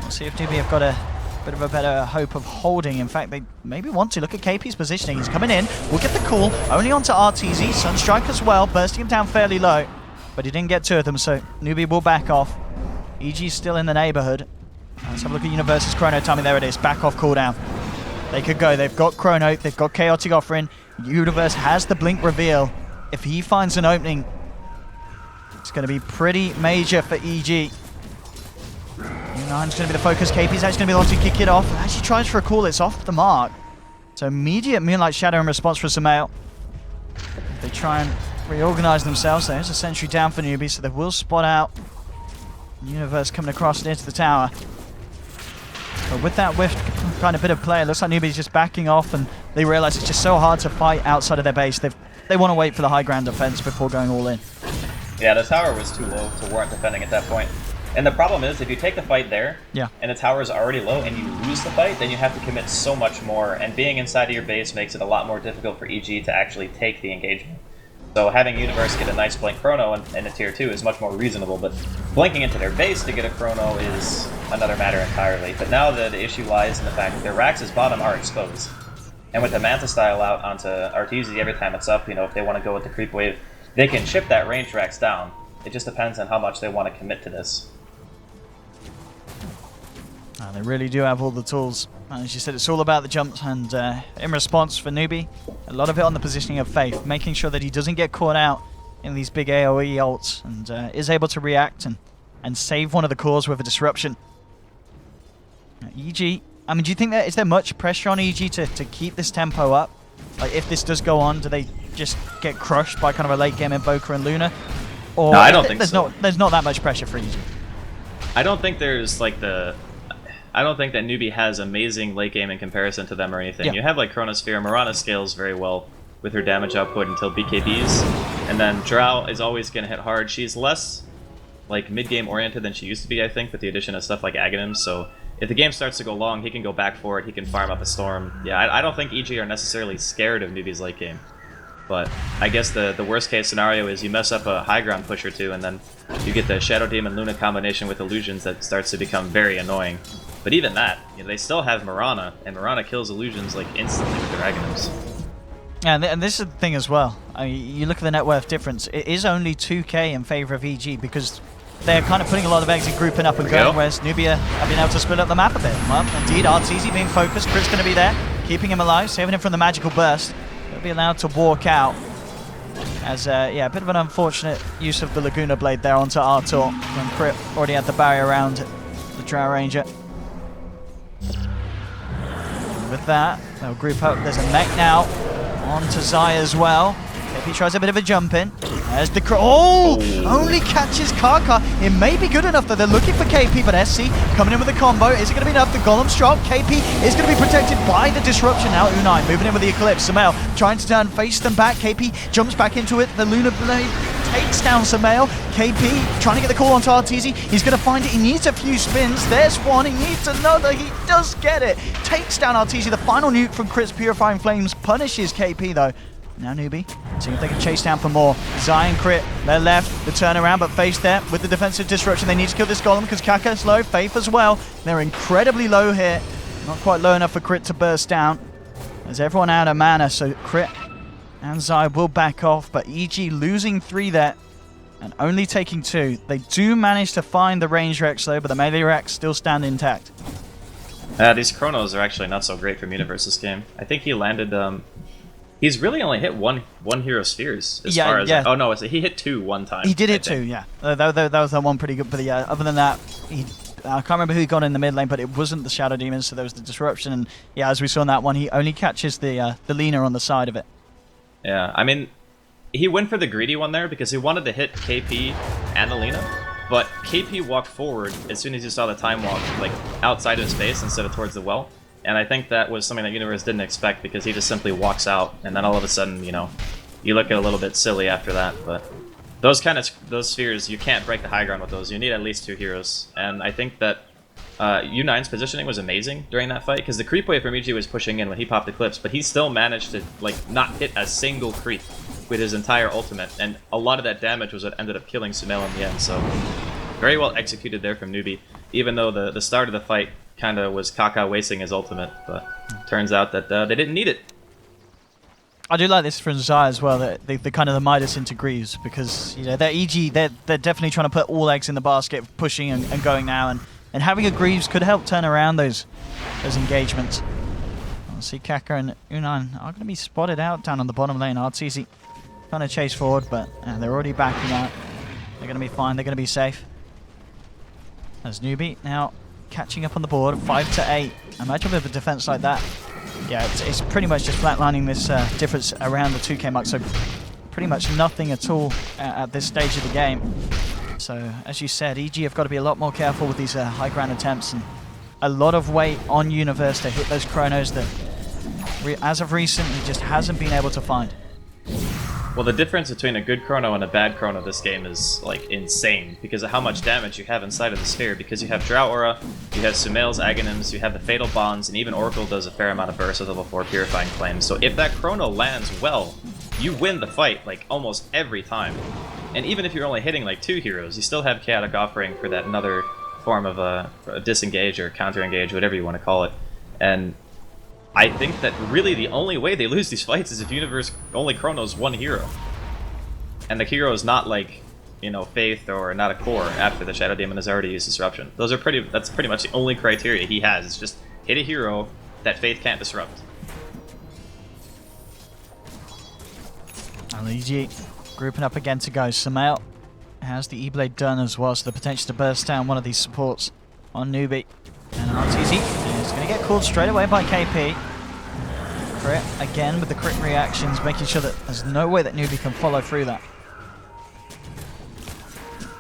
We'll see if Newbee have got a bit of a better hope of holding. In fact, they maybe want to look at KP's positioning. He's coming in. We'll get the call. Only onto RTZ. Sunstrike as well, bursting him down fairly low. But he didn't get 2 of them, so Newbee will back off. EG's still in the neighborhood. Let's have a look at Universe's Chrono timing. There it is. Back off cooldown. They could go. They've got Chrono. They've got Chaotic Offering. Universe has the Blink reveal. If he finds an opening, it's going to be pretty major for EG. U9's going to be the focus. KP's actually going to be the one to kick it off. Actually tries for a call. It's off the mark. So immediate Moonlight Shadow in response for Sumail. They try and reorganize themselves. There's a sentry down for Newbee, so they will spot out Universe coming across near to the tower. But with that whiff kind of bit of play, it looks like Newbee's just backing off, and they realize it's just so hard to fight outside of their base. They want to wait for the high ground defense before going all in. Yeah, the tower was too low to warrant defending at that point. And the problem is, if you take the fight there, and the tower is already low, and you lose the fight, then you have to commit so much more, and being inside of your base makes it a lot more difficult for EG to actually take the engagement. So having Universe get a nice blink chrono in a tier 2 is much more reasonable, but blinking into their base to get a chrono is another matter entirely. But now the issue lies in the fact that their Rax's bottom are exposed. And with the Manta style out onto Arteezy every time it's up, if they want to go with the creep wave, they can chip that range Rax down. It just depends on how much they want to commit to this. They really do have all the tools. As you said, it's all about the jumps, and in response for Newbee, a lot of it on the positioning of Faith, making sure that he doesn't get caught out in these big AoE ults, and is able to react and save one of the cores with a disruption. EG, I mean, do you think is there much pressure on EG to keep this tempo up? Like, if this does go on, do they just get crushed by kind of a late game Invoker and Luna? Or no, I don't think so. There's not that much pressure for EG. I don't think there's like I don't think that Newbee has amazing late game in comparison to them or anything. Yeah. You have like Chronosphere. Mirana scales very well with her damage output until BKBs. And then Drow is always going to hit hard. She's less like mid-game oriented than she used to be, I think, with the addition of stuff like Aghanim. So if the game starts to go long, he can go back for it. He can farm up a Storm. Yeah, I don't think EG are necessarily scared of Newbee's late game. But I guess the worst case scenario is you mess up a high ground push or two, and then you get the Shadow Demon Luna combination with illusions that starts to become very annoying. But even that, they still have Mirana, and Mirana kills illusions like instantly with their Aghanims. Yeah, and this is the thing as well. I mean, you look at the net worth difference. It is only 2k in favor of EG because they're kind of putting a lot of eggs in grouping up and going, whereas Newbee have been able to split up the map a bit. Well, indeed, Arteezy being focused. Crit's going to be there, keeping him alive, saving him from the magical burst. He'll be allowed to walk out. As, yeah, a bit of an unfortunate use of the Laguna Blade there onto Artur when Crit already had the barrier around the Drow Ranger. With that, they'll group up. There's a mech now onto Zai as well. If he tries a bit of a jump in, there's the only catches Kaka. It may be good enough that they're looking for KP, but SC coming in with a combo. Is it going to be enough? The Golem's drop. KP is going to be protected by the disruption now. Unai moving in with the Eclipse. Sumail trying to turn, face them back. KP jumps back into it. The Luna Blade takes down Sumail. KP trying to get the call onto Arteezy. He's going to find it. He needs a few spins. There's one. He needs another. He does get it. Takes down Arteezy. The final nuke from Crit's Purifying Flames punishes KP though. Now Newbee, see if they can chase down for more. Zion Crit, they're left, the turnaround, but Faith there with the defensive disruption. They need to kill this Golem because Kaka's low, Faith as well. They're incredibly low here. Not quite low enough for Crit to burst down. There's everyone out of mana, so Crit and Zai will back off, but EG losing 3 there and only taking 2. They do manage to find the range Rex though, but the melee Rex still stand intact. These Chronos are actually not so great from Universe this game. I think he landed... He's really only hit one Hero Spheres as far as... Oh no, he hit 2 one time. He did hit 2, yeah. That was the one pretty good, but yeah, other than that, I can't remember who he got in the mid lane, but it wasn't the Shadow Demons, so there was the disruption, and yeah, as we saw in that one, he only catches the Lina on the side of it. Yeah, I mean, he went for the greedy one there because he wanted to hit KP and the Lina, but KP walked forward as soon as he saw the Time Walk, like, outside of his face instead of towards the well. And I think that was something that Universe didn't expect because he just simply walks out, and then all of a sudden, you look a little bit silly after that. But those spheres, you can't break the high ground with those. You need at least 2 heroes. And I think that U9's positioning was amazing during that fight because the creep wave from EG was pushing in when he popped Eclipse, but he still managed to not hit a single creep with his entire ultimate, and a lot of that damage was what ended up killing Sumail in the end. So very well executed there from Newbee, even though the start of the fight kind of was Kaka wasting his ultimate, but turns out that they didn't need it. I do like this from Zai as well, that the kind of the Midas into Greaves, because they're EG, they're definitely trying to put all eggs in the basket, pushing and going now, and having a Greaves could help turn around those engagements. I'll see Kaka and Unan are going to be spotted out down on the bottom lane. Arteezy trying to chase forward, but they're already backing out. They're going to be fine, they're going to be safe. As Newbee now catching up on the board, 5 to 8. Imagine with a defense like that. yeah, it's pretty much just flatlining this difference around the 2k mark. So pretty much nothing at all at this stage of the game. So as you said, EG have got to be a lot more careful with these high ground attempts, and a lot of weight on Universe to hit those chronos that as of recent he just hasn't been able to find. Well, the difference between a good chrono and a bad chrono this game is, like, insane because of how much damage you have inside of the sphere, because you have Drow Aura, you have Sumail's Aghanims, you have the Fatal Bonds, and even Oracle does a fair amount of burst with level 4 Purifying Flames. So if that chrono lands well, you win the fight, like, almost every time. And even if you're only hitting, like, 2 heroes, you still have Chaotic Offering for that another form of a disengage or counter-engage, whatever you want to call it. And I think that really the only way they lose these fights is if Universe only chronos one hero. And the hero is not like, you know, Faith or not a core after the Shadow Demon has already used Disruption. That's pretty much the only criteria he has, is just hit a hero that Faith can't disrupt. LG grouping up again to go. Sumail has the E-Blade done as well, so the potential to burst down one of these supports on Newbee. And RTZ is going to get called straight away by KP. Crit again with the crit reactions, making sure that there's no way that Newbee can follow through that.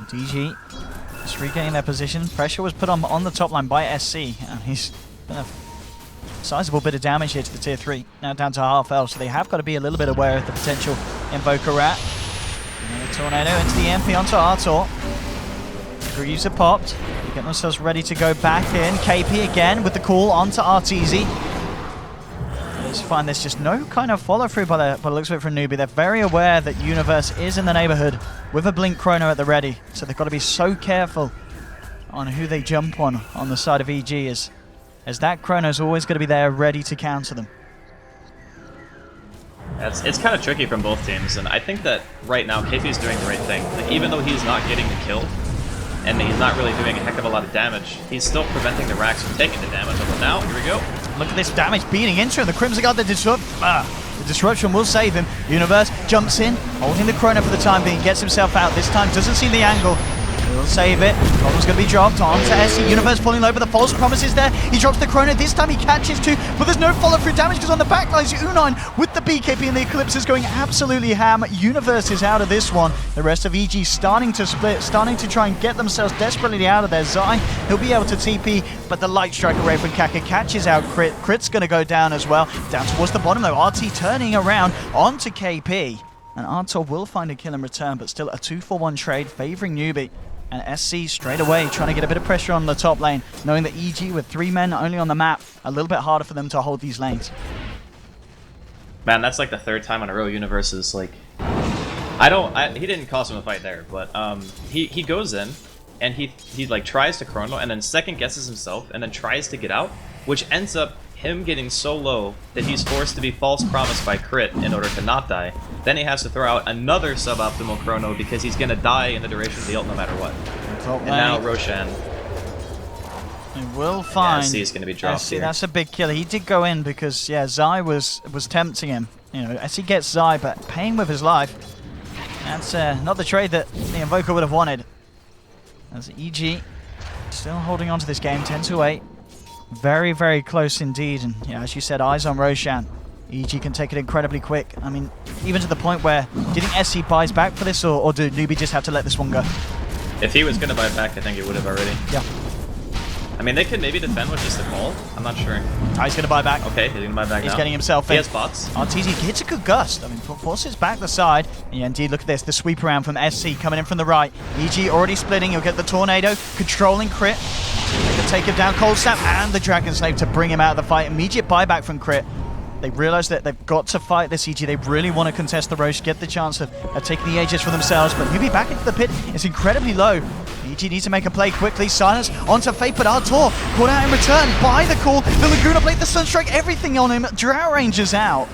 DG just regaining their position. Pressure was put on the top line by SC, and he's done a sizable bit of damage here to the tier 3. Now down to half health, so they have got to be a little bit aware of the potential Invoker Rat. And the Tornado into the MP onto Artor. Greaves are popped. Getting themselves ready to go back in. KP again with the call onto RTZ. Let's find there's just no kind of follow through by the looks of it from Newbee. They're very aware that Universe is in the neighborhood with a Blink Chrono at the ready. So they've got to be so careful on who they jump on the side of EG, as that Chrono's always going to be there ready to counter them. It's kind of tricky from both teams, and I think that right now KP is doing the right thing. Like, even though he's not getting the kill, and he's not really doing a heck of a lot of damage, he's still preventing the Rax from taking the damage. Although now, here we go. Look at this damage beating into him. The Crimson Guard, the disruption will save him. Universe jumps in, holding the Chrono for the time being, gets himself out. This time doesn't see the angle. He'll save it. Problem's going to be dropped onto SC. Universe falling low, but the false promise is there. He drops the Chrono. This time he catches two, but there's no follow-through damage because on the back lines, U9 with the BKB and the Eclipse is going absolutely ham. Universe is out of this one. The rest of EG starting to split, starting to try and get themselves desperately out of there. Zai, he'll be able to TP, but the Light Strike array from Kaka catches out Crit. Crit's going to go down as well. Down towards the bottom though. RT turning around onto KP. And Artor will find a kill in return, but still a 2-for-1 trade favoring Newbee. And SC straight away trying to get a bit of pressure on the top lane, knowing that EG with 3 men only on the map, a little bit harder for them to hold these lanes. Man, that's like the 3rd time in a row Universe is like... he didn't cost him a fight there, but he goes in, and he like tries to chrono, and then second guesses himself, and then tries to get out, which ends up him getting so low that he's forced to be false promised by Crit in order to not die. Then he has to throw out another suboptimal chrono because he's gonna die in the duration of the ult no matter what. And now Roshan. He will find. SC is gonna be dropped here. That's a big kill. He did go in because Zai was tempting him. You know, SC gets Zai, but paying with his life. That's not the trade that the Invoker would have wanted. As EG still holding on to this game, 10-8. Very, very close indeed, and yeah, as you said, eyes on Roshan. EG can take it incredibly quick. I mean, even to the point where, do you think SC buys back for this, or do Newbee just have to let this one go? If he was going to buy back, I think he would have already. Yeah. I mean, they could maybe defend with just a call. I'm not sure. Oh, he's going to buy back. Okay, he's going to buy back He's now. getting himself in. He has bots. RTZ gets a good gust. I mean, forces back the side. And yeah, indeed, look at this. The sweep around from SC coming in from the right. EG already splitting. He'll get the Tornado. Controlling Crit. They can take him down. Cold Snap and the Dragon Slave to bring him out of the fight. Immediate buyback from Crit. They realize that they've got to fight this EG. They really want to contest the Roche, get the chance of taking the Aegis for themselves. But Newbee back into the pit. It's incredibly low. EG needs to make a play quickly. Silence onto Fate, but Artor caught out in return by the call. The Laguna Blade, the Sunstrike, everything on him. Drow Ranger's out.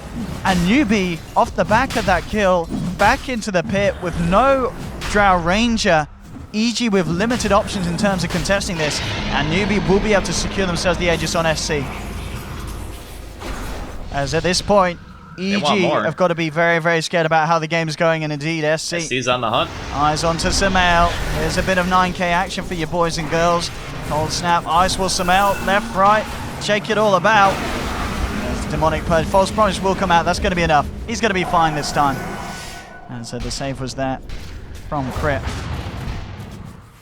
And Newbee, off the back of that kill, back into the pit with no Drow Ranger. EG with limited options in terms of contesting this. And Newbee will be able to secure themselves the Aegis on SC. As at this point, EG have got to be very, very scared about how the game is going, and indeed, SC. SC's on the hunt. Eyes onto Sumail. There's a bit of 9k action for you boys and girls. Cold Snap, Ice Wall, Sumail, left, right, shake it all about. demonic purge. False promise will come out. That's going to be enough. He's going to be fine this time. And so the save was there from Crit.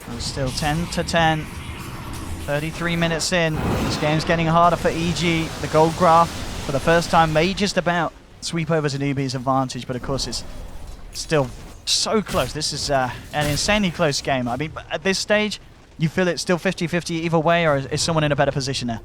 And still 10 to 10. 33 minutes in. This game's getting harder for EG. The gold graph for the first time may just about sweep over to Newbee's advantage, but of course it's still so close. This is an insanely close game. I mean, at this stage, you feel it's still 50-50 either way, or is someone in a better position now?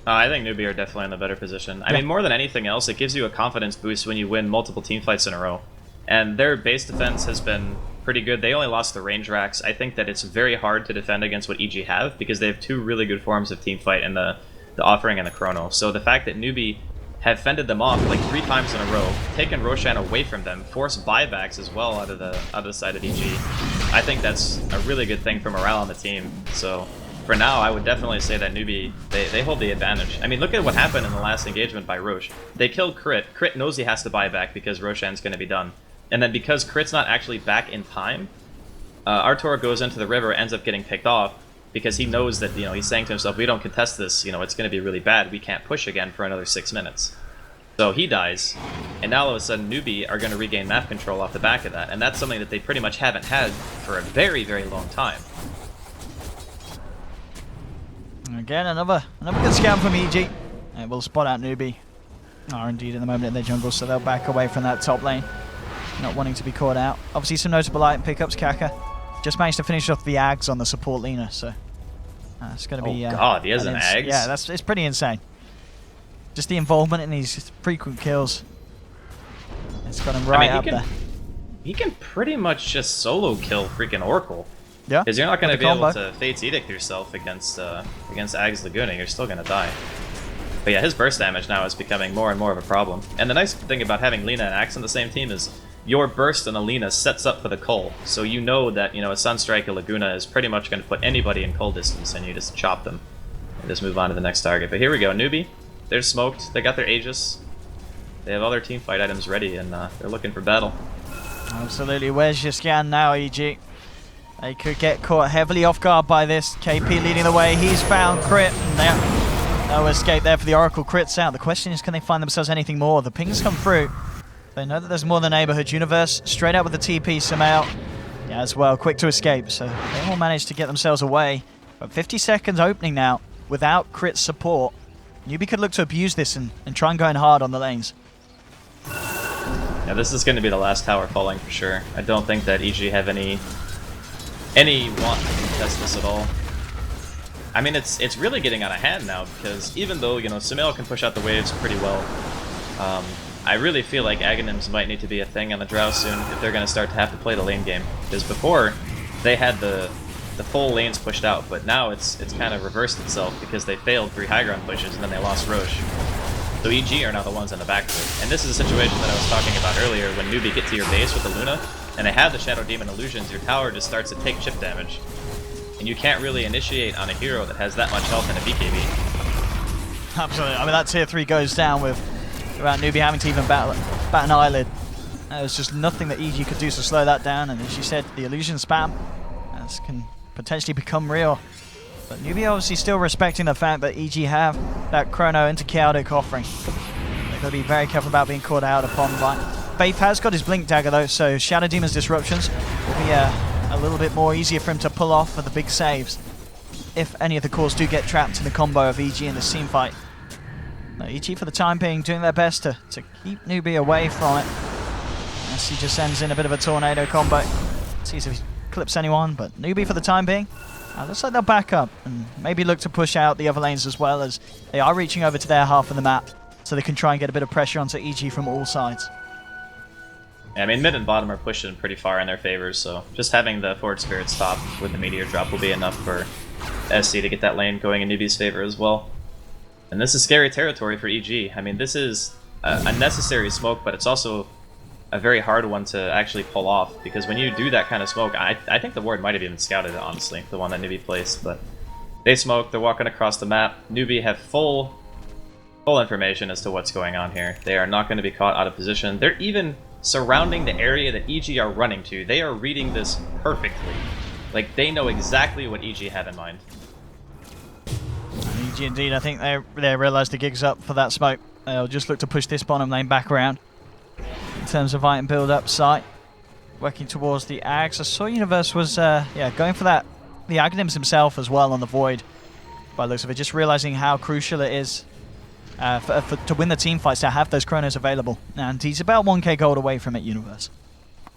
I think Newbee are definitely in a better position. I mean, more than anything else, it gives you a confidence boost when you win multiple team fights in a row. And their base defense has been pretty good. They only lost the range racks. I think that it's very hard to defend against what EG have, because they have two really good forms of team fight in the Offering and the Chrono. So the fact that Newbee have fended them off like 3 times in a row, taken Roshan away from them, forced buybacks as well out of the side of EG, I think that's a really good thing for morale on the team. So for now, I would definitely say that Newbee, they hold the advantage. I mean, look at what happened in the last engagement by Rosh. They killed Crit. Crit knows he has to buy back because Roshan's going to be done. And then because Crit's not actually back in time, Artur goes into the river, ends up getting picked off, because he knows that, he's saying to himself, we don't contest this, it's going to be really bad, we can't push again for another 6 minutes. So he dies, and now all of a sudden Newbee are going to regain map control off the back of that, and that's something that they pretty much haven't had for a very, very long time. Again, another good scout from EG. And we'll spot out Newbee. Are indeed in the moment in their jungle, so they'll back away from that top lane, not wanting to be caught out. Obviously some notable item pickups. Kaka just managed to finish off the Ags on the support Lina, so it's going to be... Oh god, he has an Ags? Yeah, it's pretty insane. Just the involvement in these frequent kills. It's got him right up there. He can pretty much just solo kill freaking Oracle. Yeah. Because you're not going to be able to Fate's Edict yourself against Ags Laguna. You're still going to die. But yeah, his burst damage now is becoming more and more of a problem. And the nice thing about having Lina and Axe on the same team is your burst on a Lina sets up for the cull. So you know that, a Sunstrike or Laguna is pretty much going to put anybody in cull distance, and you just chop them. And just move on to the next target. But here we go, Newbee. They're smoked. They got their Aegis. They have all their teamfight items ready, and they're looking for battle. Absolutely. Where's your scan now, EG? They could get caught heavily off guard by this. KP leading the way. He's found Crit. And no escape there for the Oracle. Crit's out. The question is, can they find themselves anything more? The pings come through. They know that there's more than Neighborhood Universe. Straight out with the TP, Sumail. Yeah, as well. Quick to escape. So they all managed to get themselves away. But 50 seconds opening now without Crit support. Newbee could look to abuse this and try and go in hard on the lanes. Yeah, this is going to be the last tower falling for sure. I don't think that EG have any want to contest this at all. I mean, it's really getting out of hand now, because even though, Sumail can push out the waves pretty well, I really feel like Aghanims might need to be a thing on the Drow soon if they're going to start to have to play the lane game. Because before, they had the full lanes pushed out, but now it's kind of reversed itself because they failed 3 high ground pushes and then they lost Roche. So EG are now the ones on the back foot. And this is a situation that I was talking about earlier when Newbee get to your base with the Luna, and they have the Shadow Demon illusions, your tower just starts to take chip damage. And you can't really initiate on a hero that has that much health in a BKB. Absolutely. I mean, that tier 3 goes down without Newbee having to even bat an eyelid. There's just nothing that EG could do to slow that down, and as you said, the illusion spam can potentially become real. But Newbee obviously still respecting the fact that EG have that Chrono into Chaotic offering. They've got to be very careful about being caught out upon by... Faith has got his Blink Dagger though, so Shadow Demon's disruptions will be a little bit more easier for him to pull off for the big saves, if any of the cores do get trapped in the combo of EG in this team fight. Now, EG for the time being doing their best to keep Newbee away from it. As he just sends in a bit of a tornado combo. Sees if he clips anyone, but Newbee for the time being, looks like they'll back up and maybe look to push out the other lanes as well, as they are reaching over to their half of the map, so they can try and get a bit of pressure onto EG from all sides. Yeah, I mean, mid and bottom are pushing pretty far in their favor, so just having the Forward Spirit stop with the Meteor drop will be enough for SC to get that lane going in Newbee's favor as well. And this is scary territory for EG. I mean, this is a necessary smoke, but it's also a very hard one to actually pull off, because when you do that kind of smoke, I think the ward might have even scouted it, honestly, the one that Newbee placed, but they smoke, they're walking across the map. Newbee have full information as to what's going on here. They are not going to be caught out of position. They're even surrounding the area that EG are running to. They are reading this perfectly. Like, they know exactly what EG have in mind. EG indeed, I think they realised the gig's up for that smoke. They'll just look to push this bottom lane back around. In terms of item build-up site. Working towards the Ags. I saw Universe was going for that. The Aghanims himself as well on the Void. By the looks of it. Just realizing how crucial it is to win the team fights to have those Chronos available. And he's about 1k gold away from it, Universe.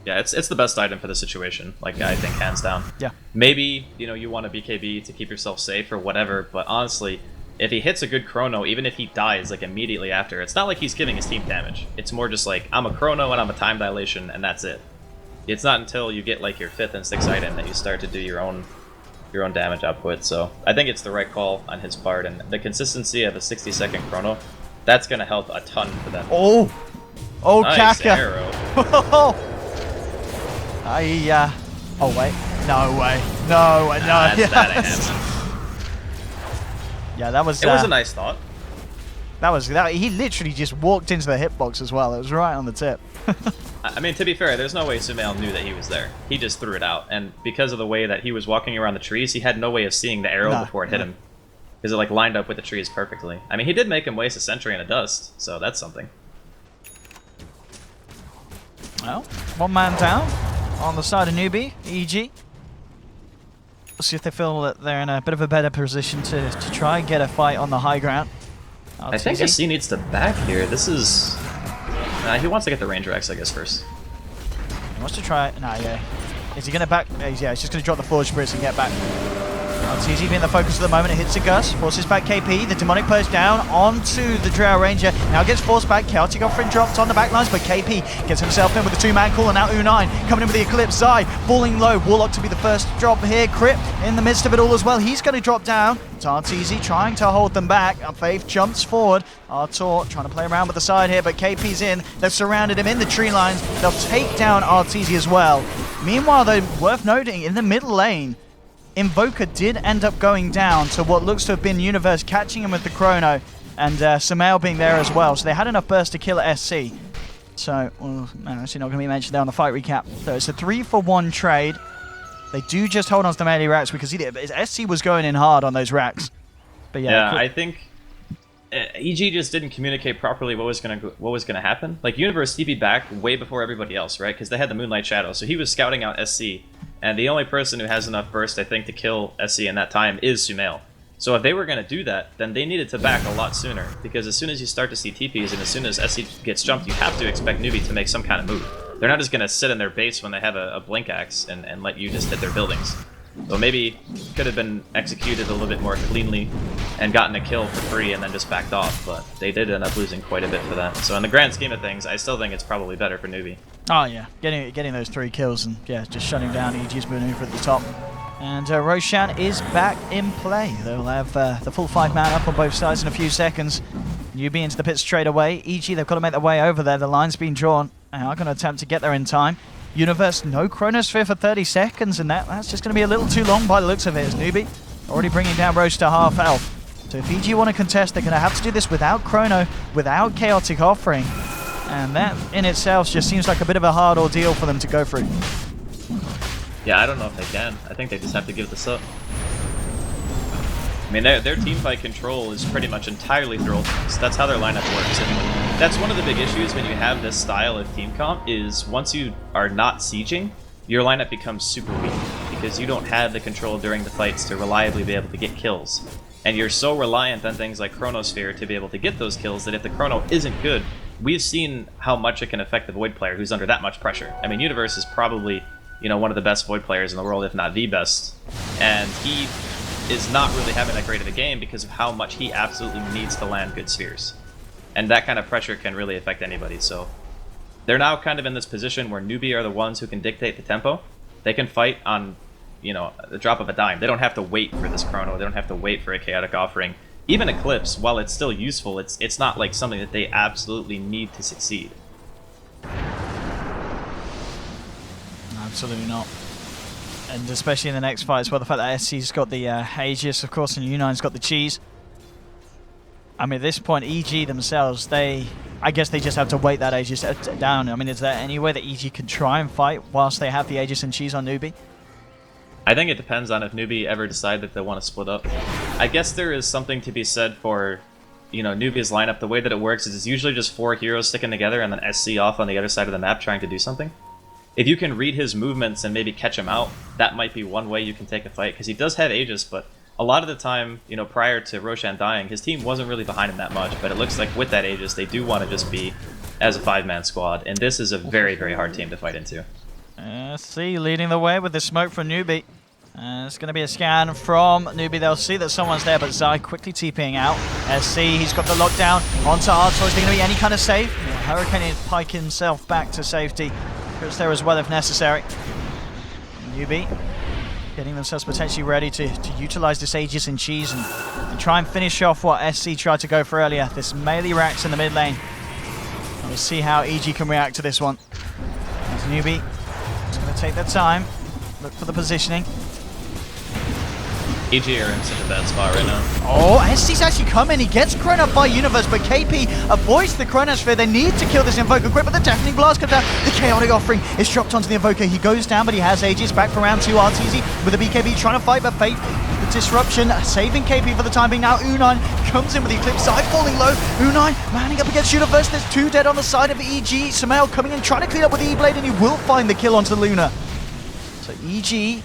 Yeah, it's the best item for the situation, like I think hands down. Yeah. Maybe, you want a BKB to keep yourself safe or whatever, but honestly, if he hits a good Chrono, even if he dies like immediately after, it's not like he's giving his team damage. It's more just like, I'm a Chrono and I'm a time dilation and that's it. It's not until you get like your 5th and 6th item that you start to do your own damage output. So I think it's the right call on his part, and the consistency of a 60-second Chrono, that's gonna help a ton for them. Oh Nice Kaka. arrow. Oh wait, no way, no, That ain't yes. happening. Yeah, that was. It was a nice thought. That. He literally just walked into the hitbox as well. It was right on the tip. I mean, to be fair, there's no way Sumail knew that he was there. He just threw it out, and because of the way that he was walking around the trees, he had no way of seeing the arrow before it hit him. Because it like lined up with the trees perfectly. I mean, he did make him waste a sentry and a dust, so that's something. Well, one man down on the side of Newbee, EG. We'll see if they feel that they're in a bit of a better position to try and get a fight on the high ground. I think SC needs to back here. This is... he wants to get the Ranger X, I guess, first. He wants to try it. Nah, yeah. Is he going to back? Yeah, he's just going to drop the Forge Spirits and get back. LTZ being the focus of the moment. It hits a Gus. Forces back KP. The Demonic Purge down onto the Drow Ranger. Now gets forced back. Chaotic Offering dropped on the back lines, but KP gets himself in with the 2-man call, and now U9 coming in with the Eclipse. Zai falling low. Warlock to be the first drop here. Crypt in the midst of it all as well. He's going to drop down. It's RTZ trying to hold them back. Faith jumps forward. Artor trying to play around with the side here, but KP's in. They've surrounded him in the tree lines. They'll take down RTZ as well. Meanwhile, though, worth noting, in the middle lane, Invoker did end up going down to what looks to have been Universe catching him with the Chrono, and Sumail being there as well. So they had enough burst to kill SC. So, well, actually not going to be mentioned there on the fight recap. So it's a 3-for-1 trade. They do just hold on to the melee racks because SC was going in hard on those racks. But yeah, I think EG just didn't communicate properly what was gonna happen. Like Universe TP'd back way before everybody else, right? Because they had the Moonlight Shadow, so he was scouting out SC, and the only person who has enough burst, I think, to kill SC in that time is Sumail. So if they were gonna do that, then they needed to back a lot sooner, because as soon as you start to see TPs and as soon as SC gets jumped, you have to expect Newbee to make some kind of move. They're not just gonna sit in their base when they have a Blink Axe and let you just hit their buildings. So maybe could have been executed a little bit more cleanly and gotten a kill for free and then just backed off, but they did end up losing quite a bit for that. So in the grand scheme of things, I still think it's probably better for Newbee. Oh yeah, getting those 3 kills and yeah, just shutting down EG's maneuver at the top. And Roshan is back in play. They'll have the full 5-man up on both sides in a few seconds. Newbee into the pit straight away. EG, they've got to make their way over there. The line's been drawn. They are going to attempt to get there in time. Universe, no Chronosphere for 30 seconds, and that's just going to be a little too long by the looks of it, as Newbee already bringing down Roche to half health. So if EG want to contest, they're going to have to do this without Chrono, without Chaotic Offering, and that in itself just seems like a bit of a hard ordeal for them to go through. Yeah, I don't know if they can. I think they just have to give this up. I mean, their teamfight control is pretty much entirely through ultimates. That's how their lineup works. And that's one of the big issues when you have this style of team comp, is once you are not sieging, your lineup becomes super weak, because you don't have the control during the fights to reliably be able to get kills. And you're so reliant on things like Chronosphere to be able to get those kills that if the Chrono isn't good, we've seen how much it can affect the Void player who's under that much pressure. I mean, Universe is probably, one of the best Void players in the world, if not the best. And he is not really having that great of a game because of how much he absolutely needs to land good spheres. And that kind of pressure can really affect anybody, so they're now kind of in this position where Newbee are the ones who can dictate the tempo. They can fight on, the drop of a dime. They don't have to wait for this Chrono. They don't have to wait for a Chaotic Offering. Even Eclipse, while it's still useful, it's not like something that they absolutely need to succeed. Absolutely not. And especially in the next fight as well, the fact that SC's got the Aegis, of course, and U9's got the cheese. I mean, at this point, EG themselves, I guess they just have to wait that Aegis down. I mean, is there any way that EG can try and fight whilst they have the Aegis and cheese on Newbee? I think it depends on if Newbee ever decide that they want to split up. I guess there is something to be said for you know, Newbee's lineup, the way that it works is it's usually just 4 heroes sticking together and then SC off on the other side of the map trying to do something. If you can read his movements and maybe catch him out, that might be one way you can take a fight, because he does have Aegis, but a lot of the time, you know, prior to Roshan dying, his team wasn't really behind him that much, but it looks like with that Aegis, they do want to just be as a 5-man squad, and this is a very, very hard team to fight into. SC leading the way with the smoke from Newbee. It's going to be a scan from Newbee. They'll see that someone's there, but Zai quickly TPing out. SC, he's got the lockdown onto Artor. Is there going to be any kind of save? Hurricane is pike himself back to safety. Goes there as well if necessary. Newbee getting themselves potentially ready to utilize this Aegis and Cheese and try and finish off what SC tried to go for earlier. This melee racks in the mid lane. And we'll see how EG can react to this one. As Newbee is going to take their time, look for the positioning. EG are in such a bad spot right now. Oh, SC's actually come in. He gets Chrono by Universe, but KP avoids the Chronosphere. They need to kill this Invoker quick, but the Deafening Blast comes down. The Chaotic Offering is dropped onto the Invoker. He goes down, but he has Aegis back for round 2. RTZ with the BKB trying to fight, but Fate, the disruption, saving KP for the time being. Now U9 comes in with the Eclipse side, falling low. U9 manning up against Universe. There's 2 dead on the side of EG. Samael coming in, trying to clean up with the E-Blade, and he will find the kill onto Luna. So EG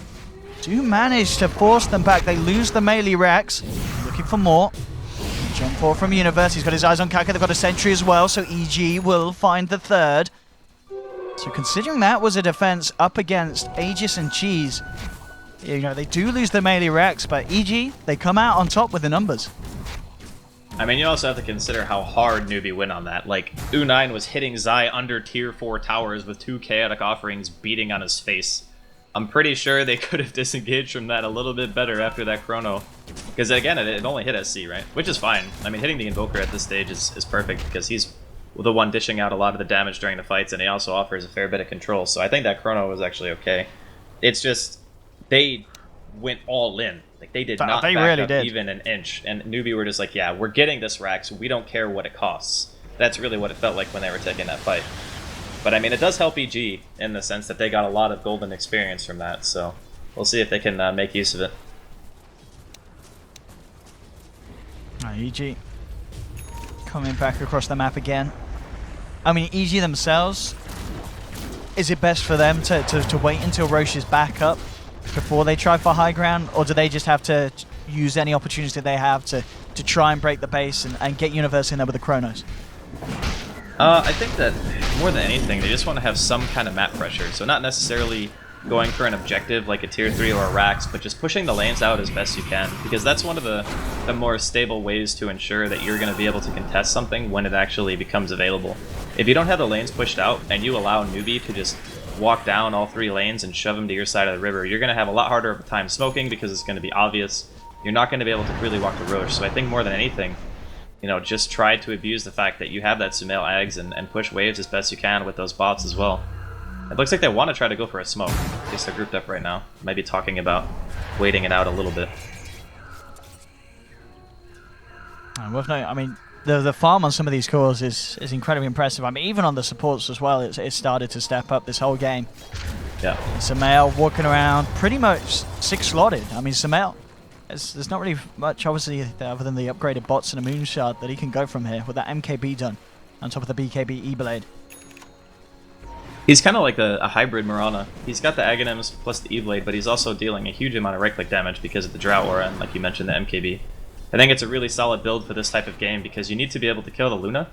do manage to force them back. They lose the melee racks. Looking for more. Jump 4 from Universe. He's got his eyes on Kaka. They've got a sentry as well, so EG will find the 3rd. So considering that was a defense up against Aegis and Cheese, you know, they do lose the melee racks, but EG, they come out on top with the numbers. I mean, you also have to consider how hard Newbee went on that. Like, U9 was hitting Zai under tier 4 towers with 2 Chaotic Offerings beating on his face. I'm pretty sure they could have disengaged from that a little bit better after that Chrono. Because again, it only hit SC, right? Which is fine. I mean, hitting the Invoker at this stage is perfect because he's the one dishing out a lot of the damage during the fights, and he also offers a fair bit of control. So I think that Chrono was actually okay. It's just, they went all in. Like, they did not back really up did. even an inch. And Newbee were just like, yeah, we're getting this rack, so we don't care what it costs. That's really what it felt like when they were taking that fight. But I mean, it does help EG in the sense that they got a lot of golden experience from that, so we'll see if they can make use of it. EG coming back across the map again. I mean, EG themselves, is it best for them to wait until Roche is back up before they try for high ground, or do they just have to use any opportunity they have to try and break the base and get Universe in there with the Chronos? I think that more than anything, they just want to have some kind of map pressure. So not necessarily going for an objective like a tier 3 or a Rax, but just pushing the lanes out as best you can. Because that's one of the more stable ways to ensure that you're going to be able to contest something when it actually becomes available. If you don't have the lanes pushed out and you allow Newbee to just walk down all 3 lanes and shove them to your side of the river, you're going to have a lot harder of a time smoking because it's going to be obvious. You're not going to be able to really walk the Roche. So I think more than anything, you know, just try to abuse the fact that you have that Sumail Ags and push waves as best you can with those bots as well. It looks like they want to try to go for a smoke. At least they're grouped up right now. Maybe talking about waiting it out a little bit. I mean, the farm on some of these cores is incredibly impressive. I mean, even on the supports as well, it's started to step up this whole game. Yeah. Sumail walking around pretty much 6 slotted. I mean, Sumail, there's not really much, obviously, other than the upgraded bots and a moonshot that he can go from here with that MKB done on top of the BKB E-Blade. He's kind of like a hybrid Mirana. He's got the Aghanims plus the E-Blade, but he's also dealing a huge amount of right-click damage because of the Drought Aura and, like you mentioned, the MKB. I think it's a really solid build for this type of game because you need to be able to kill the Luna.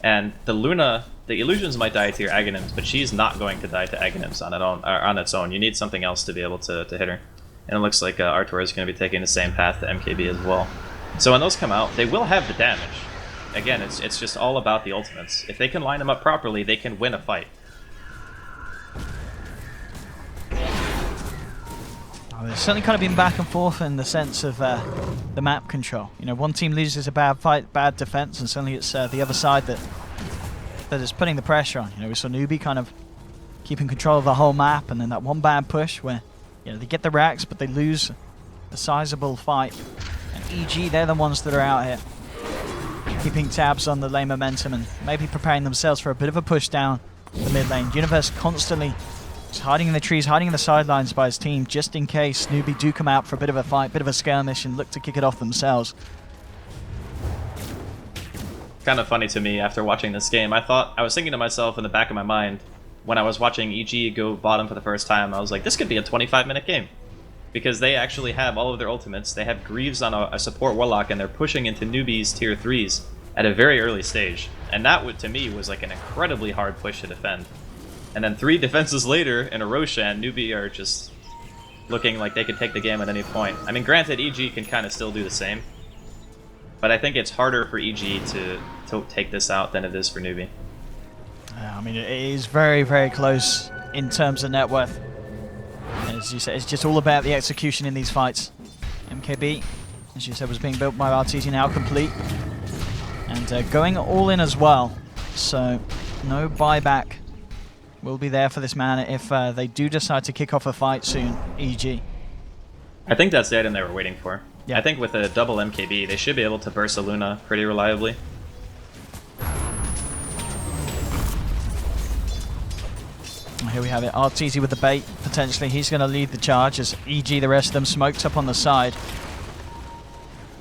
And the Luna, the illusions might die to your Aghanims, but she's not going to die to Aghanims on its own. You need something else to be able to hit her. And it looks like Artur is going to be taking the same path to MKB as well. So when those come out, they will have the damage. Again, it's just all about the ultimates. If they can line them up properly, they can win a fight. There's certainly kind of been back and forth in the sense of the map control. You know, one team loses a bad fight, bad defense, and suddenly it's the other side that is putting the pressure on. You know, we saw Newbee kind of keeping control of the whole map, and then that one bad push where, you know, they get the racks, but they lose a sizable fight. And EG, they're the ones that are out here keeping tabs on the lane momentum and maybe preparing themselves for a bit of a push down the mid lane. Universe constantly just hiding in the trees, hiding in the sidelines by his team, just in case Newbee do come out for a bit of a fight, bit of a skirmish, and look to kick it off themselves. kind of funny to me after watching this game. I was thinking to myself in the back of my mind when I was watching EG go bottom for the first time, I was like, this could be a 25-minute game. Because they actually have all of their ultimates. They have Greaves on a support Warlock, and they're pushing into Newbee's tier 3s at a very early stage. And that, would, to me, was like an incredibly hard push to defend. And then 3 defenses later, in a Roshan, Newbee are just looking like they could take the game at any point. I mean, granted, EG can kind of still do the same. But I think it's harder for EG to take this out than it is for Newbee. I mean, it is very, very close in terms of net worth. As you said, it's just all about the execution in these fights. MKB, as you said, was being built by RTZ, now complete. And going all in as well. So no buyback will be there for this man if they do decide to kick off a fight soon, EG. I think that's the item they were waiting for. Yeah. I think with a double MKB, they should be able to burst a Luna pretty reliably. Here we have it, RTZ with the bait, potentially. He's going to lead the charge as EG, the rest of them, smoked up on the side.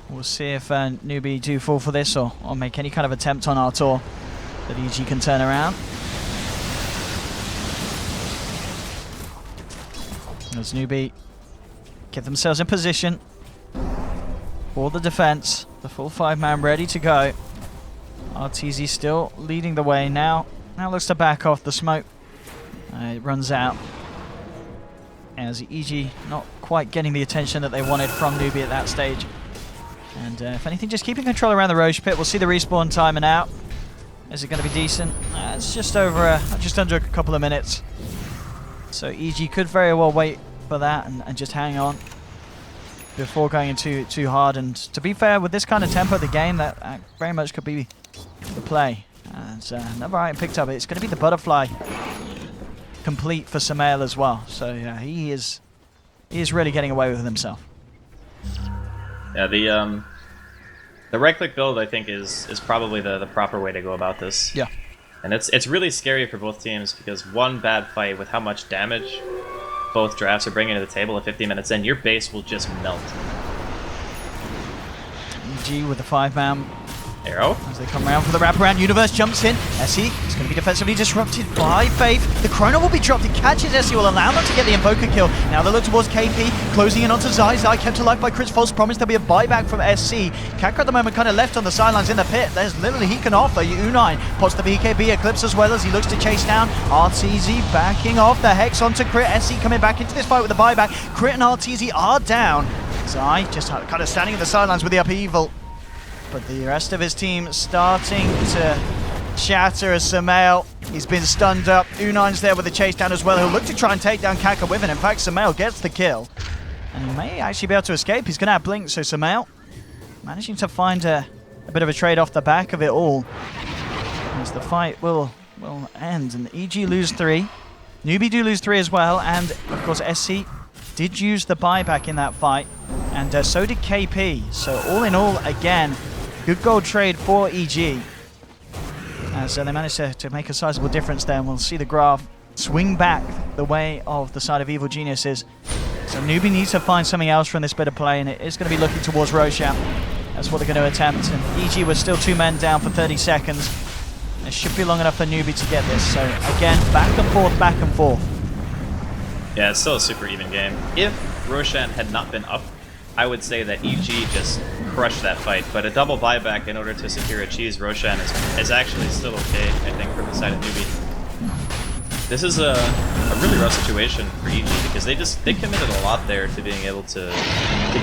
We'll see if Newbee do fall for this or make any kind of attempt on Artur that EG can turn around. As Newbee get themselves in position for the defense, the full 5-man ready to go. RTZ still leading the way now. Now looks to back off the smoke. It runs out as EG not quite getting the attention that they wanted from Newbee at that stage. And if anything, just keeping control around the Roche pit. We'll see the respawn timing out. Is it going to be decent? It's just over, just under a couple of minutes. So EG could very well wait for that and just hang on before going too hard. And to be fair, with this kind of tempo of the game, that very much could be the play. And another item picked up. It's going to be the butterfly complete for Samael as well. So yeah, he is really getting away with himself. Yeah, the right-click build I think is probably the proper way to go about this. Yeah. And it's really scary for both teams because one bad fight with how much damage both drafts are bringing to the table at 15 minutes in, your base will just melt. EG with the 5-man. Arrow. As they come around for the wraparound, Universe jumps in. SE is going to be defensively disrupted by Faith. The Chrono will be dropped. It catches SE, will allow them to get the Invoker kill. Now they look towards KP, closing in onto Zai. Zai kept alive by Chris. False promise there'll be a buyback from SC. Kakra at the moment kind of left on the sidelines in the pit. There's literally he can offer. U9 pots the BKB Eclipse as well as he looks to chase down. RTZ backing off the Hex onto Crit. SC coming back into this fight with the buyback. Crit and RTZ are down. Zai just kind of standing at the sidelines with the upheaval. But the rest of his team starting to shatter as Samael. He's been stunned up. U9's there with the chase down as well. He'll look to try and take down Kaka with it. In fact, Samael gets the kill. And he may actually be able to escape. He's going to have Blink, so Samael managing to find a bit of a trade off the back of it all. As the fight will end. And EG lose 3. Newbee do lose 3 as well. And, of course, SC did use the buyback in that fight. And so did KP. So all in all, again, good gold trade for EG. As they managed to make a sizable difference there. And we'll see the graph swing back the way of the side of Evil Geniuses. So Newbee needs to find something else from this bit of play. And it is going to be looking towards Roshan. That's what they're going to attempt. And EG was still 2 men down for 30 seconds. It should be long enough for Newbee to get this. So again, back and forth, back and forth. Yeah, it's still a super even game. If Roshan had not been up, I would say that EG just crushed that fight, but a double buyback in order to secure a cheese Roshan is actually still okay, I think, from the side of Newbee. This is a really rough situation for EG because they committed a lot there to being able to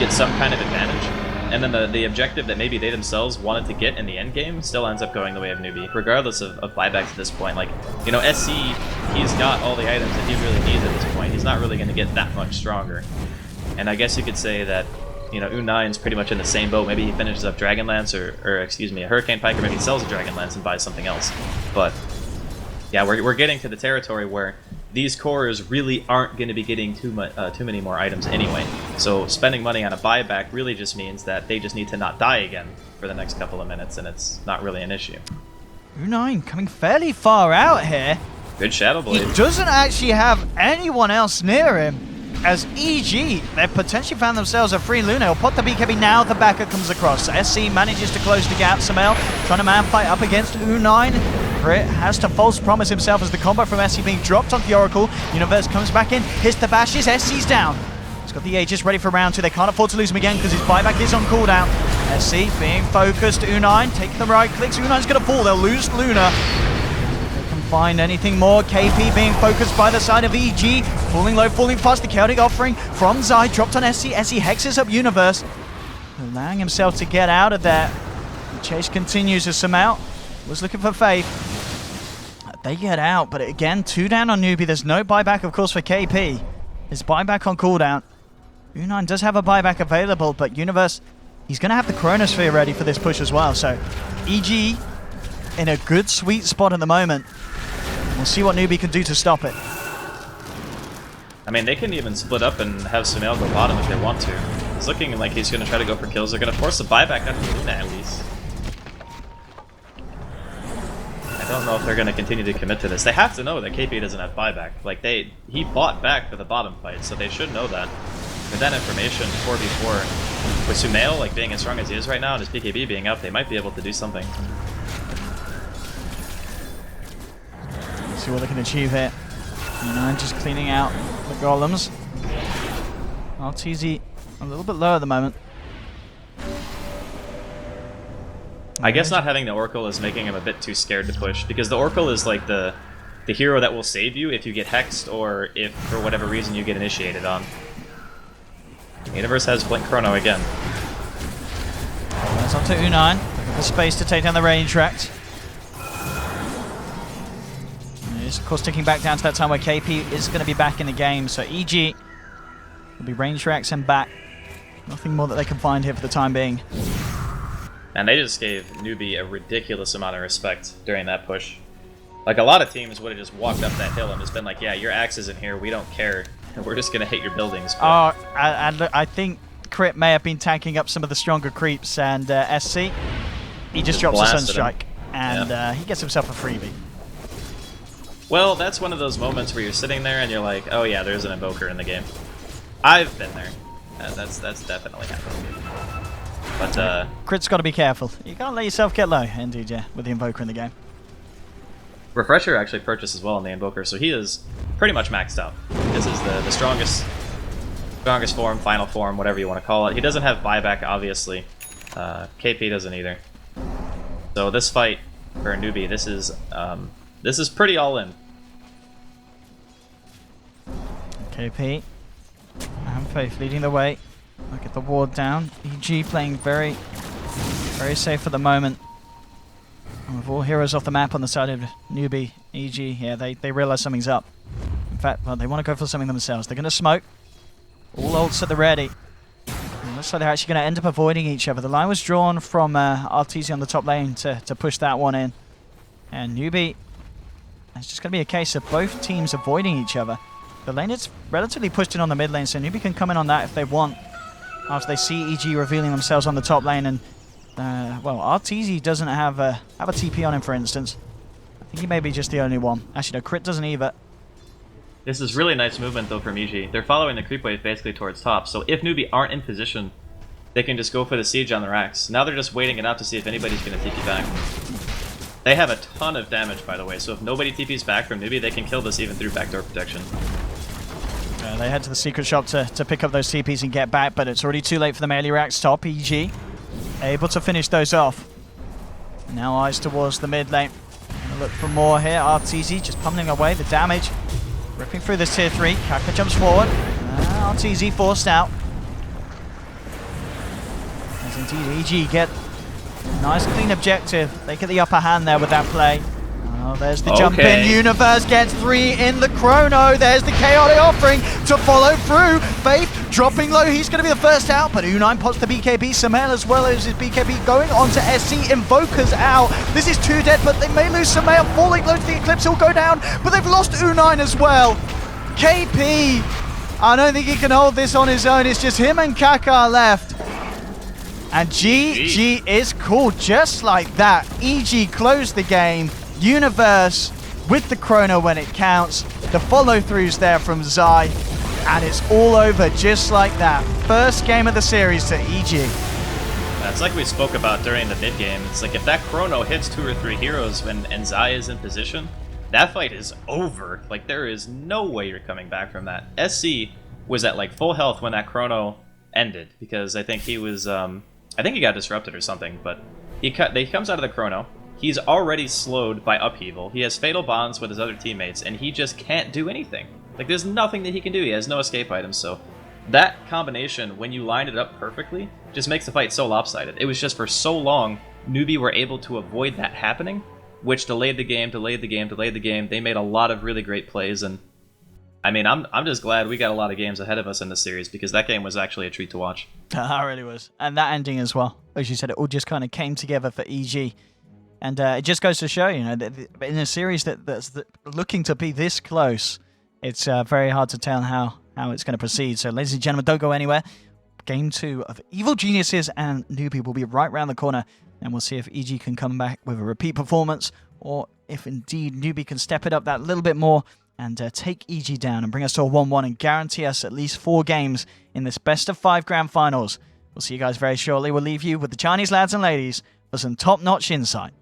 get some kind of advantage, and then the objective that maybe they themselves wanted to get in the end game still ends up going the way of Newbee, regardless of buybacks at this point. Like, you know, SC, he's got all the items that he really needs at this point. He's not really going to get that much stronger. And I guess you could say that, you know, U9's pretty much in the same boat. Maybe he finishes up Dragonlance or excuse me, a Hurricane Pike, or maybe he sells a Dragonlance and buys something else. But yeah, we're getting to the territory where these cores really aren't going to be getting too many more items anyway. So spending money on a buyback really just means that they just need to not die again for the next couple of minutes, and it's not really an issue. U9 coming fairly far out here. Good Shadow Blade. He doesn't actually have anyone else near him. as EG, they've potentially found themselves a free Luna. He'll put the BKB now, the backer comes across. SC manages to close the gap. Samel trying to man fight up against U9. Crit has to false promise himself as the combo from SC being dropped onto the Oracle. Universe comes back in, hits the bashes, SC's down. He's got the Aegis ready for round 2. They can't afford to lose him again because his buyback is on cooldown. SC being focused, U9 taking the right clicks. U9's going to fall, they'll lose Luna. Find anything more. KP being focused by the side of EG. Falling low, falling fast. The chaotic offering from Zai dropped on SC. SC hexes up Universe, allowing himself to get out of there. The chase continues as Samel was looking for Faith. They get out, but again, 2 down on Newbee. There's no buyback, of course, for KP. His buyback on cooldown. U9 does have a buyback available, but Universe, he's going to have the Chronosphere ready for this push as well. So EG in a good sweet spot at the moment. We'll see what Newbee can do to stop it. I mean, they can even split up and have Sumail go bottom if they want to. It's looking like he's going to try to go for kills. They're going to force a buyback after Luna at least. I don't know if they're going to continue to commit to this. They have to know that KP doesn't have buyback. Like, he bought back for the bottom fight, so they should know that. With that information 4v4, with Sumail like being as strong as he is right now and his BKB being up, they might be able to do something. See what they can achieve here. U9 just cleaning out the golems. RTZ a little bit low at the moment. I guess not having the Oracle is making him a bit too scared to push, because the Oracle is like the hero that will save you if you get hexed or if for whatever reason you get initiated on. Universe has Blink Chrono again. That's up to U9. The space to take down the range tract. Of course, ticking back down to that time where KP is going to be back in the game, so EG will be range racks and back. Nothing more that they can find here for the time being. And they just gave Newbee a ridiculous amount of respect during that push. Like, a lot of teams would have just walked up that hill and just been like, yeah, your axe is in here, we don't care, we're just going to hit your buildings. Oh, and I think Crit may have been tanking up some of the stronger creeps, and SC, he just drops a Sunstrike, and he gets himself a freebie. Well, that's one of those moments where you're sitting there and you're like, oh yeah, there's an Invoker in the game. I've been there. That's definitely happened. But, Crit's got to be careful. You can't let yourself get low, indeed, yeah, with the Invoker in the game. Refresher actually purchased as well on the Invoker, so he is pretty much maxed out. This is the strongest form, final form, whatever you want to call it. He doesn't have buyback, obviously. KP doesn't either. So this fight for Newbee, this is pretty all in. KP and Faith leading the way. Look at the ward down. EG playing very, very safe at the moment. And with all heroes off the map on the side of Newbee, EG, yeah, they realize something's up. In fact, well, they want to go for something themselves. They're going to smoke. All ults at the ready. And looks like they're actually going to end up avoiding each other. The line was drawn from RTZ on the top lane to push that one in. And Newbee, it's just going to be a case of both teams avoiding each other. The lane is relatively pushed in on the mid lane, so Newbee can come in on that if they want. After they see EG revealing themselves on the top lane, and well, RTZ doesn't have a TP on him, for instance. I think he may be just the only one. Actually, no, Crit doesn't either. This is really nice movement though from EG. They're following the creep wave basically towards top, so if Newbee aren't in position, they can just go for the siege on the racks. Now they're just waiting it out to see if anybody's going to TP back. They have a ton of damage, by the way, so if nobody TPs back from Newbee, they can kill this even through backdoor protection. They head to the secret shop to pick up those TPs and get back, but it's already too late for the melee racks. Top EG able to finish those off. Now eyes towards the mid lane. Gonna look for more here. RTZ just pummeling away the damage. Ripping through this tier 3. Kaka jumps forward. RTZ forced out. As indeed EG get a nice clean objective. They get the upper hand there with that play. Oh, there's the jump in. Universe gets 3 in the chrono. There's the chaotic offering to follow through. Faith dropping low. He's going to be the first out, but U9 pots the BKB. Samel as well as his BKB going on to SC. Invoker's out. This is 2 dead, but they may lose Samel. Falling low to the Eclipse. He'll go down, but they've lost U9 as well. KP, I don't think he can hold this on his own. It's just him and Kaka left. And GG is called just like that. EG closed the game. Universe with the chrono when it counts. The follow-throughs there from Zai. And it's all over just like that. First game of the series to EG. It's like we spoke about during the mid game. It's like if that chrono hits 2 or 3 heroes when Enzai is in position, that fight is over. Like, there is no way you're coming back from that. SC was at like full health when that chrono ended, because I think he was I think he got disrupted or something, but he comes out of the chrono. He's already slowed by upheaval. He has fatal bonds with his other teammates, and he just can't do anything. Like, there's nothing that he can do. He has no escape items, so that combination, when you line it up perfectly, just makes the fight so lopsided. It was just for so long, Newbee were able to avoid that happening, which delayed the game, delayed the game, delayed the game. They made a lot of really great plays, and I mean, I'm just glad we got a lot of games ahead of us in this series, because that game was actually a treat to watch. It really was. And that ending as well. As you said, it all just kind of came together for EG. And it just goes to show, you know, that in a series that's looking to be this close, it's very hard to tell how it's going to proceed. So, ladies and gentlemen, don't go anywhere. Game 2 of Evil Geniuses and Newbee will be right around the corner, and we'll see if EG can come back with a repeat performance, or if indeed Newbee can step it up that little bit more and take EG down and bring us to a 1-1 and guarantee us at least 4 games in this best-of-5 grand finals. We'll see you guys very shortly. We'll leave you with the Chinese lads and ladies for some top-notch insight.